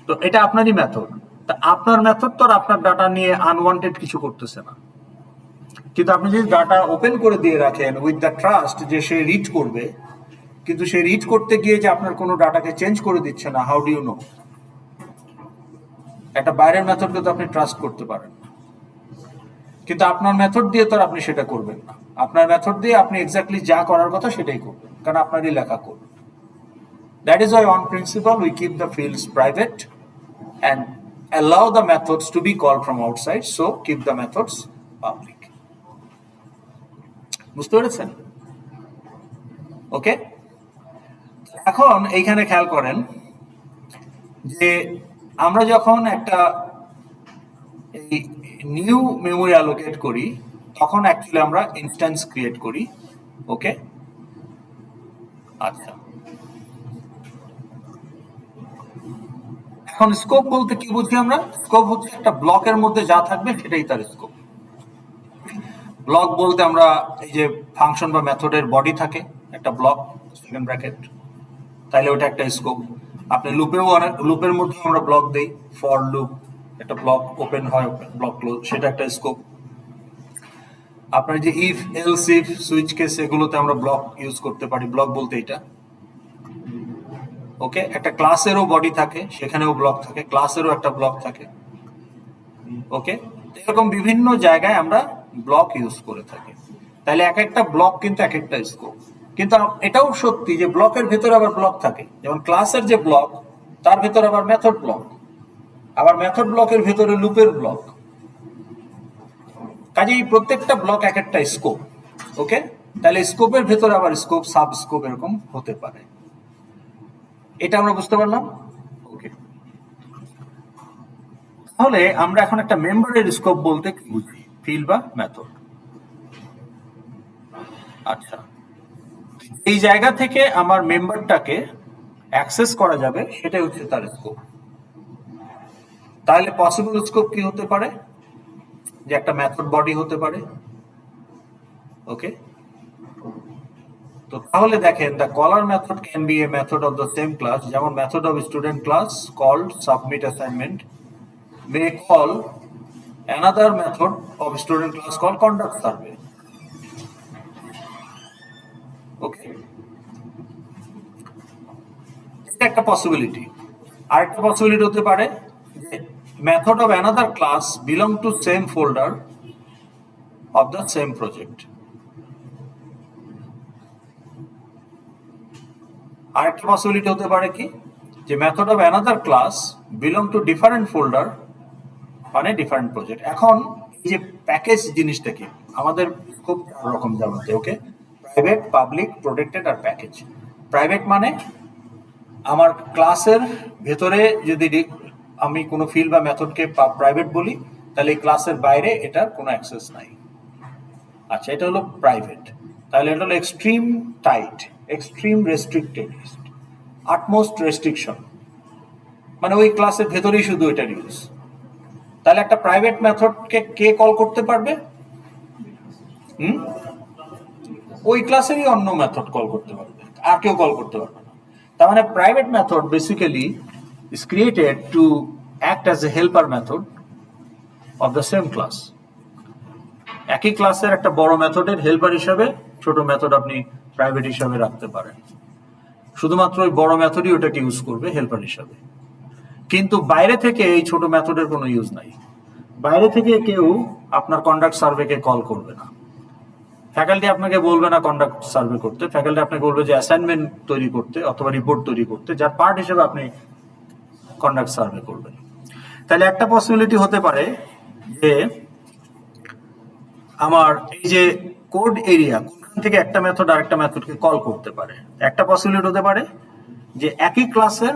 তো এটা আপনারই মেথড। তা আপনার মেথড তো আর আপনার ডাটা নিয়ে আনওয়ান্টেড কিছু করতেছে না। কিন্তু আপনি যদি ডাটা ওপেন করে দিয়ে রাখেন উইথ দ্য ট্রাস্ট যে সে রিড করবে, কিন্তু সে রিড করতে গিয়ে যে আপনার কোনো ডাটাকে চেঞ্জ করে দিচ্ছে না, হাউ ডু ইউ নো? একটা বাইরের মেথডকে তো আপনি ট্রাস্ট করতে পারেন না, কিন্তু আপনার মেথড দিয়ে তো আপনি সেটা করবেন না। আপনার মেথড দিয়ে আপনি এক্স্যাক্টলি যা করার কথা সেটাই করবেন, কারণ আপনারই লেখা code. That is Y on principal we keep the fields private and allow the methods to be called from outside, so keep the methods public. বুঝতে পেরেছেন? ওকে, এখন এইখানে খেয়াল করেন যে আমরা যখন একটা এই নিউ মেমোরি অ্যালোকেট করি তখন অ্যাকচুয়ালি আমরা ইনস্ট্যান্স ক্রিয়েট করি। ওকে, আচ্ছা, এখন স্কোপ বলতে কি বুঝি আমরা? স্কোপ হচ্ছে একটা ব্লকের মধ্যে যা থাকবে সেটাই তার স্কোপ। ব্লক বলতে আমরা এই যে ফাংশন বা মেথডের বডি থাকে একটা ব্লক, সেকেন্ড ব্র্যাকেট, তাইলে ওটা একটা স্কোপ। আপনি লুপের মধ্যে আমরা ব্লক দেই, ফর লুপ একটা ব্লক ওপেন হয়, ব্লক ক্লোজ, সেটা একটা স্কোপ। আপনার যে if, else if, switch case, এগুলোতে আমরা ব্লক ইউজ করতে পারি। ব্লক বলতে এটা। ওকে, একটা ক্লাসেরও বডি থাকে, সেখানেও ব্লক থাকে, ক্লাসেরও একটা ব্লক থাকে। ওকে, এরকম বিভিন্ন জায়গায় আমরা ব্লক ইউজ করে থাকি। তাহলে এক একটা ব্লক কিন্তু এক একটা স্কোপ। কিন্তু এটাও সত্যি যে ব্লকের ভেতরে আবার ব্লক থাকে, যেমন ক্লাসের যে ব্লক তার ভেতরে আবার মেথড ব্লক, আবার মেথড ব্লকের ভেতরে লুপের ব্লক। কাজেই প্রত্যেকটা ব্লক এক একটা স্কোপ। ওকে, তাহলে স্কোপের ভেতরে আবার স্কোপ, সাব স্কোপ এরকম হতে পারে। এটা আমরা বুঝতে পারলাম। ওকে, তাহলে আমরা এখন একটা মেম্বারের স্কোপ বলতে কি বুঝি, ফিল্ড বা মেথড। আচ্ছা, এই জায়গা থেকে আমার মেম্বারটাকে অ্যাক্সেস করা যাবে, সেটাই হচ্ছে তার স্কোপ। তাহলে পসিবল স্কোপ কি হতে পারে, যে একটা মেথড বডি হতে পারে। ওকে, তো তাহলে দেখেন, the caller method can be a method of the same class, যেমন method of student class called submit assignment may call another method of student class call conduct survey. Okay, এটা একটা possibility. আরেকটা possibility হতে পারে যে method of another class belong to same folder of the same project. আরেকটা possibility হতে পারে কি, যে method of another class belong to different folder মানে ডিফারেন্ট প্রজেক্ট। এখন এই যে প্যাকেজ জিনিসটা কি, আমাদের খুব রকম জানতে। ওকে, প্রাইভেট, পাবলিক, প্রোটেক্টেড আর প্যাকেজ। প্রাইভেট মানে আমার ক্লাসের ভেতরে যদি আমি কোনো ফিল্ড বা মেথডকে প্রাইভেট বলি, তাহলে এই ক্লাসের বাইরে এটার কোনো অ্যাক্সেস নাই। আচ্ছা, এটা হলো প্রাইভেট। তাহলে এটা হলো extreme tight, extreme restricted, utmost restriction, মানে ওই ক্লাসের ভেতরেই শুধু এটার ইউজ। তাহলে একটা প্রাইভেট মেথডকে কে কল করতে পারবে? ওই ক্লাসেরই অন্য মেথড কল করতে পারবে, আর কেউ কল করতে পারবে না। তার মানে private method basically is created to act as a helper method of the same class. একই ক্লাসের একটা বড় মেথডের হেল্পার হিসাবে ছোট মেথড আপনি প্রাইভেট হিসাবে রাখতে পারেন। শুধুমাত্র ওই বড় মেথডই ওটাকে ইউজ করবে হেল্পার হিসাবে, কিন্তু বাইরে থেকে এই ছোট মেথডের কোনো ইউজ নাই। বাইরে থেকে কেউ আপনার কন্ডাক্ট সার্ভেকে কল করবে না। ফ্যাকাল্টি আপনাকে বলবে না কন্ডাক্ট সার্ভে করতে, ফ্যাকাল্টি আপনাকে বলবে যে অ্যাসাইনমেন্ট তৈরি করতে অথবা রিপোর্ট তৈরি করতে, যার পার্ট হিসেবে আপনি কন্ডাক্ট সার্ভে করবেন। তাহলে একটা পসিবিলিটি হতে পারে যে আমার এই যে কোড এরিয়া, কোন থেকে একটা মেথড আরেকটা মেথডকে কল করতে পারে। একটা পসিবিলিটি হতে পারে যে একই ক্লাসের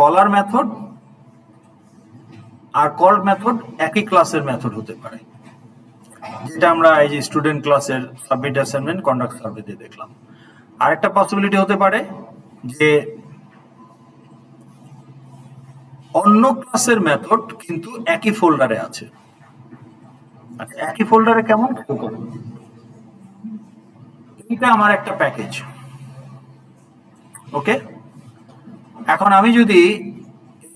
কলার মেথড আর কল মেথড একই ক্লাসের মেথড হতে পারে, যেটা আমরা এই যে স্টুডেন্ট ক্লাসের সাবমিট অ্যাসাইনমেন্ট কন্ডাক্ট সার্ভে দিয়ে দেখলাম। আরেকটা পসিবিলিটি হতে পারে যে অন্য ক্লাসের মেথড কিন্তু একই ফোল্ডারে আছে। আচ্ছা, একই ফোল্ডারে কেমন? এটা আমার একটা প্যাকেজ। ওকে, এখন আমি যদি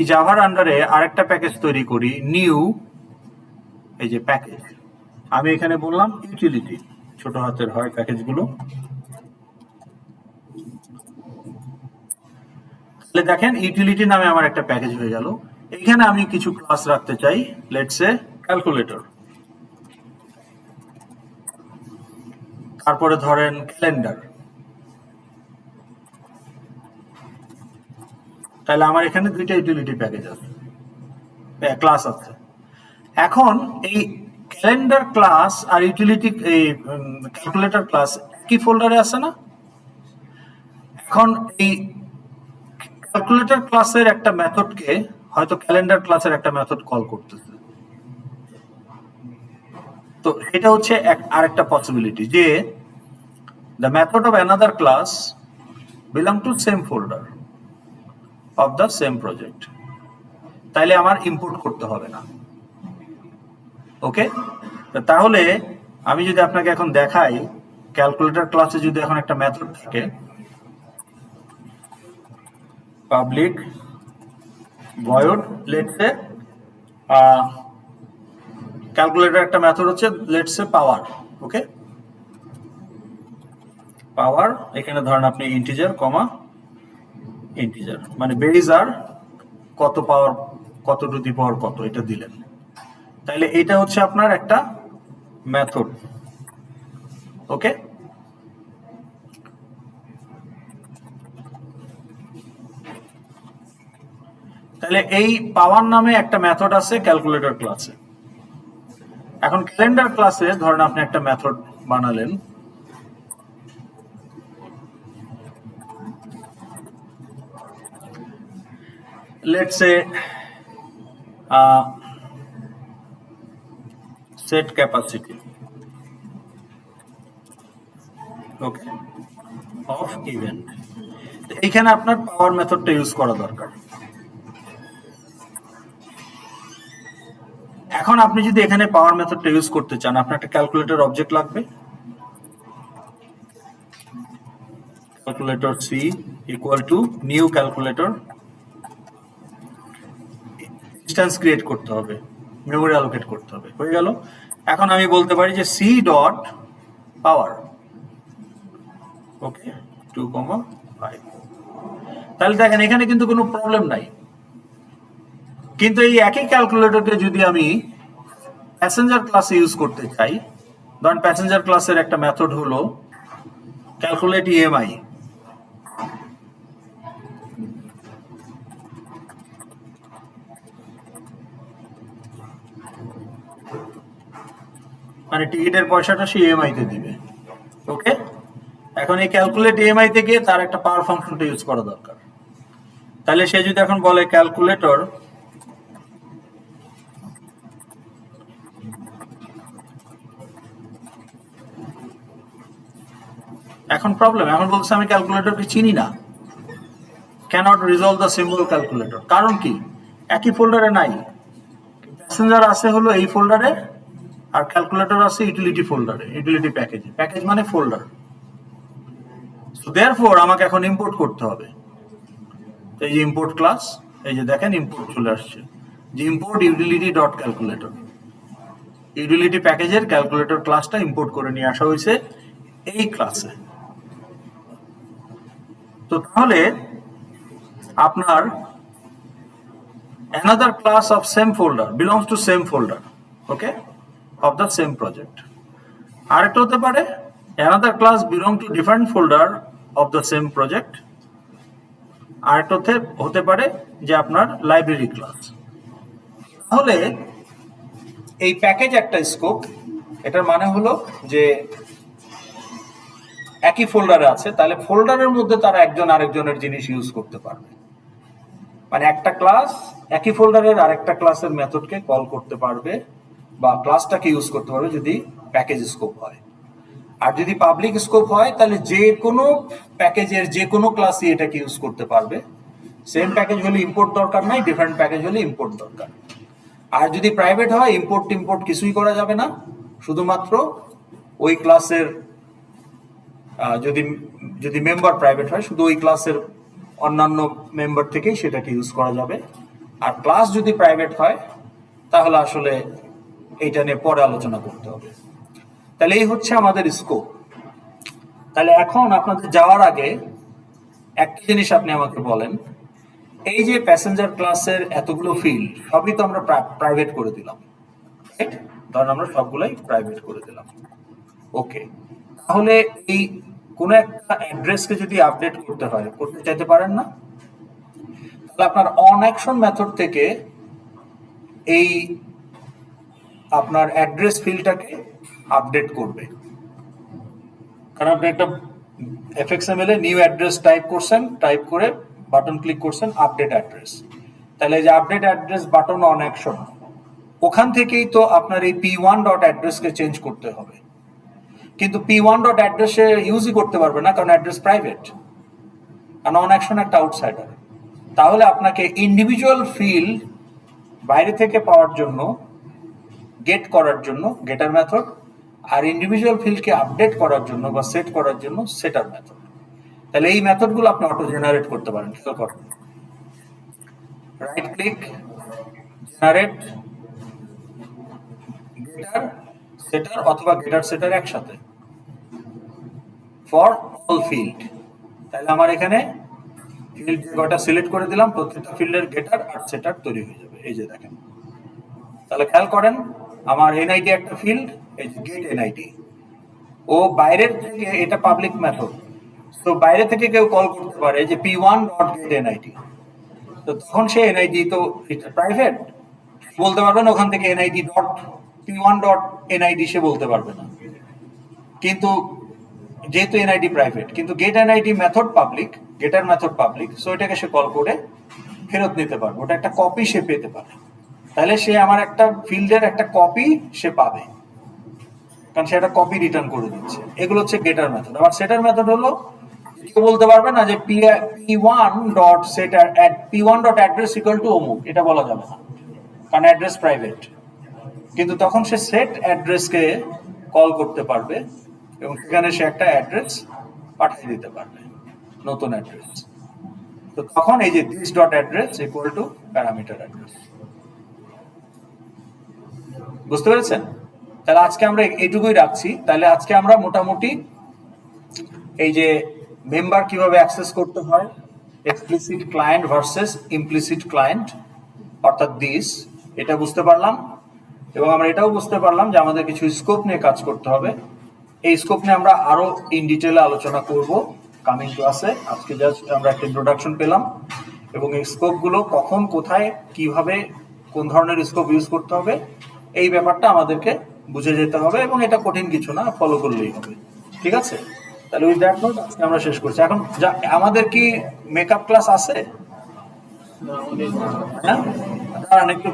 এই জাভার আন্ডারে আরেকটা প্যাকেজ তৈরি করি, নিউ, এই যে প্যাকেজ, আমি এখানে বললাম ইউটিলিটি, ছোট হাতের হয় প্যাকেজগুলো। তাহলে দেখেন ইউটিলিটি নামে আমার একটা প্যাকেজ হয়ে গেল। এখানে আমি কিছু ক্লাস রাখতে চাই, লেটস সে ক্যালকুলেটর, তারপরে ধরেন ক্যালেন্ডার। তাহলে আমার এখানে দুইটা ইউটিলিটি প্যাকেজ আছে, ক্লাস আছে। এখন এই ক্যালেন্ডার ক্লাস আর ইউটিলিটি এই ক্যালকুলেটর ক্লাস কি ফোল্ডারে আছে না? এখন এই ক্যালকুলেটর ক্লাসের একটা মেথডকে হয়তো ক্যালেন্ডার ক্লাসের একটা মেথড কল করতেছে। তো এটা হচ্ছে আরেকটা পসিবিলিটি, যে the method of another class belong to same folder of the same project. তাইলে আমার ইম্পোর্ট করতে হবে না। ওকে, তাহলে আমি যদি আপনাকে এখন দেখাই, ক্যালকুলেটর ক্লাসে যদি এখন একটা মেথড থাকে, public void, let's say calculator একটা মেথড হচ্ছে লেটস সে পাওয়ার। ওকে, পাওয়ার, এখানে ধরেন আপনি ইন্টিজার কমা ইন্টিজার, মানে বেজ আর কত পাওয়ার, কত টু দি পাওয়ার কত, এটা দিলেন। তাহলে এটা হচ্ছে আপনার একটা মেথড। ওকে, তাহলে এই পাওয়ার নামে একটা মেথড আছে ক্যালকুলেটর ক্লাসে। এখন ক্যালেন্ডার ক্লাসে ধরেন আপনি একটা মেথড বানালেন, let's say set capacity okay of event. এইখানে আপনার পাওয়ার মেথডটা ইউজ করা দরকার। এখন আপনি যদি এখানে পাওয়ার মেথডটা ইউজ করতে চান, আপনার একটা ক্যালকুলেটর অবজেক্ট লাগবে। Calculator c equal to new calculator, instance create করতে হবে, মেমোরি অ্যালোকেট করতে হবে, হয়ে গেল। এখন আমি বলতে পারি যে সি ডট পাওয়ার ওকে 2,5। তাহলে দেখেন এখানে কিন্তু কোনো প্রবলেম নাই। কিন্তু এই একই ক্যালকুলেটরকে যদি আমি প্যাসেঞ্জার ক্লাসে ইউজ করতে চাই, ধরেন প্যাসেঞ্জার ক্লাসের একটা মেথড হলো ক্যালকুলেট ইএমআই। মানে টিকিটের পয়সাটা সে ইএমআই তে দিবে, ওকে। এখন এই ক্যালকুলেট ইএমআই থেকে তার একটা পাওয়ার ফাংশনটা ইউজ করা দরকার। তাহলে সে যদি এখন বলে ক্যালকুলেটর এখন প্রবলেম, এখন বলছে আমি ক্যালকুলেটরকে চিনি না, can't resolve the symbol calculator. কারণ কি, একই ফোল্ডারে নাই। প্যাসেঞ্জার আছে হলো এই ফোল্ডারে, আর ক্যালকুলেটর আছে ইউটিলিটি ফোল্ডারে, ইউটিলিটি প্যাকেজে। প্যাকেজ মানে ফোল্ডার। সো দেয়ারফর আমাকে এখন ইম্পোর্ট করতে হবে। এই যে ইম্পোর্ট ক্লাস, এই যে দেখেন ইম্পোর্ট চলে আসছে, যে import utility dot calculator, utility প্যাকেজের ক্যালকুলেটর ক্লাসটা ইম্পোর্ট করে নিয়ে আসা হয়েছে এই ক্লাসে। তো তাহলে আপনার another class of same folder belongs to same folder, okay, of the same project. আরেকটা হতে পারে another class belong to different folder of the same project. আরেকটা হতে পারে যে আপনার লাইব্রেরি ক্লাস। তাহলে এই প্যাকেজ একটা স্কোপ, এটার মানে হলো যে একই ফোল্ডারে আছে, তাহলে ফোল্ডারের মধ্যে তারা একজন আরেকজনের জিনিস ইউজ করতে পারবে। মানে একটা ক্লাস একই ফোল্ডারের আরেকটা ক্লাসের মেথডকে কল করতে পারবে বা ক্লাসটাকে ইউজ করতে পারবে যদি প্যাকেজ স্কোপ হয়। আর যদি পাবলিক স্কোপ হয় তাহলে যে কোনো প্যাকেজের যে কোনো ক্লাসই এটাকে ইউজ করতে পারবে। সেম প্যাকেজ হলে ইম্পোর্ট দরকার নাই, ডিফারেন্ট প্যাকেজ হলে ইম্পোর্ট দরকার। আর যদি প্রাইভেট হয় ইম্পোর্ট টিম্পোর্ট কিছুই করা যাবে না, শুধুমাত্র ওই ক্লাসের যদি মেম্বার প্রাইভেট হয় শুধু ওই ক্লাসের অন্যান্য মেম্বার থেকেই সেটাকে ইউজ করা যাবে। আর ক্লাস যদি প্রাইভেট হয় তাহলে আসলে এইটা নিয়ে পরে আলোচনা করতে হবে। তাহলে এই হচ্ছে আমাদের স্কোপ। তাহলে এখন আপনাদের যাওয়ার আগে একটা জিনিস আপনি আমাকে বলেন, এই যে প্যাসেঞ্জার ক্লাসের এতগুলো ফিল্ড সবই তো আমরা প্রাইভেট করে দিলাম, ধরেন আমরা সবগুলাই প্রাইভেট করে দিলাম, ওকে। তাহলে এই কোন একটা অ্যাড্রেসকে যদি আপডেট করতে হয়, করতে চাইতে পারেন না? তাহলে আপনার অন অ্যাকশন মেথড থেকে এই আপনার অ্যাড্রেস ফিল্ডটাকে আপডেট করবে। কারণ আপনি একটা এফএক্সএমএল এ নিউ অ্যাড্রেস টাইপ করছেন, টাইপ করে বাটন ক্লিক করছেন আপডেট অ্যাড্রেস। তাহলে এই যে update address button on action, ওখান থেকেই তো আপনার এই p1 ডট অ্যাড্রেসকে চেঞ্জ করতে হবে। কিন্তু p1 ডট অ্যাড্রেসে ইউজই করতে পারবে না, কারণ অ্যাড্রেস প্রাইভেট, কারণ অন অ্যাকশন একটা আউটসাইডার। তাহলে আপনাকে ইন্ডিভিজুয়াল ফিল্ড বাইরে থেকে পাওয়ার জন্য, গেট করার জন্য গেটার মেথড, আর ইন্ডিভিজুয়াল ফিল্ডকে আপডেট করার জন্য বা সেট করার জন্য সেটার মেথড। তাহলে এই মেথডগুলো আপনি অটো জেনারেট করতে পারেন। খেয়াল করুন, রাইট ক্লিক, জেনারেট গেটার সেটার অথবা গেটার সেটার একসাথে ফর অল ফিল্ড। তাহলে আমার এখানে ফিল্ড যে কয়টা সিলেক্ট করে দিলাম, প্রত্যেকটা ফিল্ডের গেটার আর সেটার তৈরি হয়ে যাবে। এই যে দেখেন, তাহলে খেয়াল করেন আমার এনআইডি একটা ফিল্ড, এই যে গেট এনআইডি, ও বাইরের থেকে, এটা পাবলিক মেথড, তো বাইরে থেকে কেউ কল করতে পারে যে p1 ডট গেট এনআইডি। তো তখন সে এনআইডি তো প্রাইভেট, বলতে পারবে না ওখান থেকে NID dot p1 dot NID সে বলতে পারবে না। কিন্তু যেহেতু এনআইডি প্রাইভেট, কিন্তু get NID method public, getter method public, so এটাকে সে কল করে ফেরত নিতে পারবে, ওটা একটা কপি সে পেতে পারে। তাহলে সে আমার একটা ফিল্ডের একটা কপি সে পাবে। কারণ সে একটা কপি রিটার্ন করে দিচ্ছে। এগুলো হচ্ছে গেটার মেথড। আবার সেটার মেথড হলো কেউ বলতে পারবে না যে p1.address equal to অমুক, এটা বলা যাবে না, কারণ অ্যাড্রেস প্রাইভেট। কিন্তু তখন সে সেট অ্যাড্রেসকে কল করতে পারবে এবং সেখানে সে একটা অ্যাড্রেস পাঠিয়ে দিতে পারবে, নতুন অ্যাড্রেস। তো তখন এই যে this dot address equal to parameter address. বুঝতে পেরেছেন? তাহলে আজকে আমরা এইটুকুই রাখছি। তাহলে আজকে আমরা মোটামুটি এই যে মেম্বার কিভাবে অ্যাক্সেস করতে হয়, explicit client versus implicit client অর্থাৎ দিস, এটা বুঝতে পারলাম। এবং আমরা এটাও বুঝতে পারলাম যে আমাদের কিছু স্কোপ নিয়ে কাজ করতে হবে। এই স্কোপ নিয়ে আমরা আরো ইন ডিটেলে আলোচনা করব কামিং ক্লাসে। আজকে জাস্ট আমরা একটা ইন্ট্রোডাকশন পেলাম এবং এই স্কোপগুলো কখন, কোথায়, কিভাবে, কোন ধরনের স্কোপ ইউজ করতে হবে, এই ব্যাপারটা আমাদেরকে বুঝে যেতে হবে এবং এটা কঠিন কিছু না, ফলো করলেই হবে। ঠিক আছে? তাহলে উইথ দ্যাট নোট আজকে আমরা শেষ করছি। এখন আমাদের কি মেকআপ ক্লাস আছে? হ্যাঁ, দাঁড়ান একটু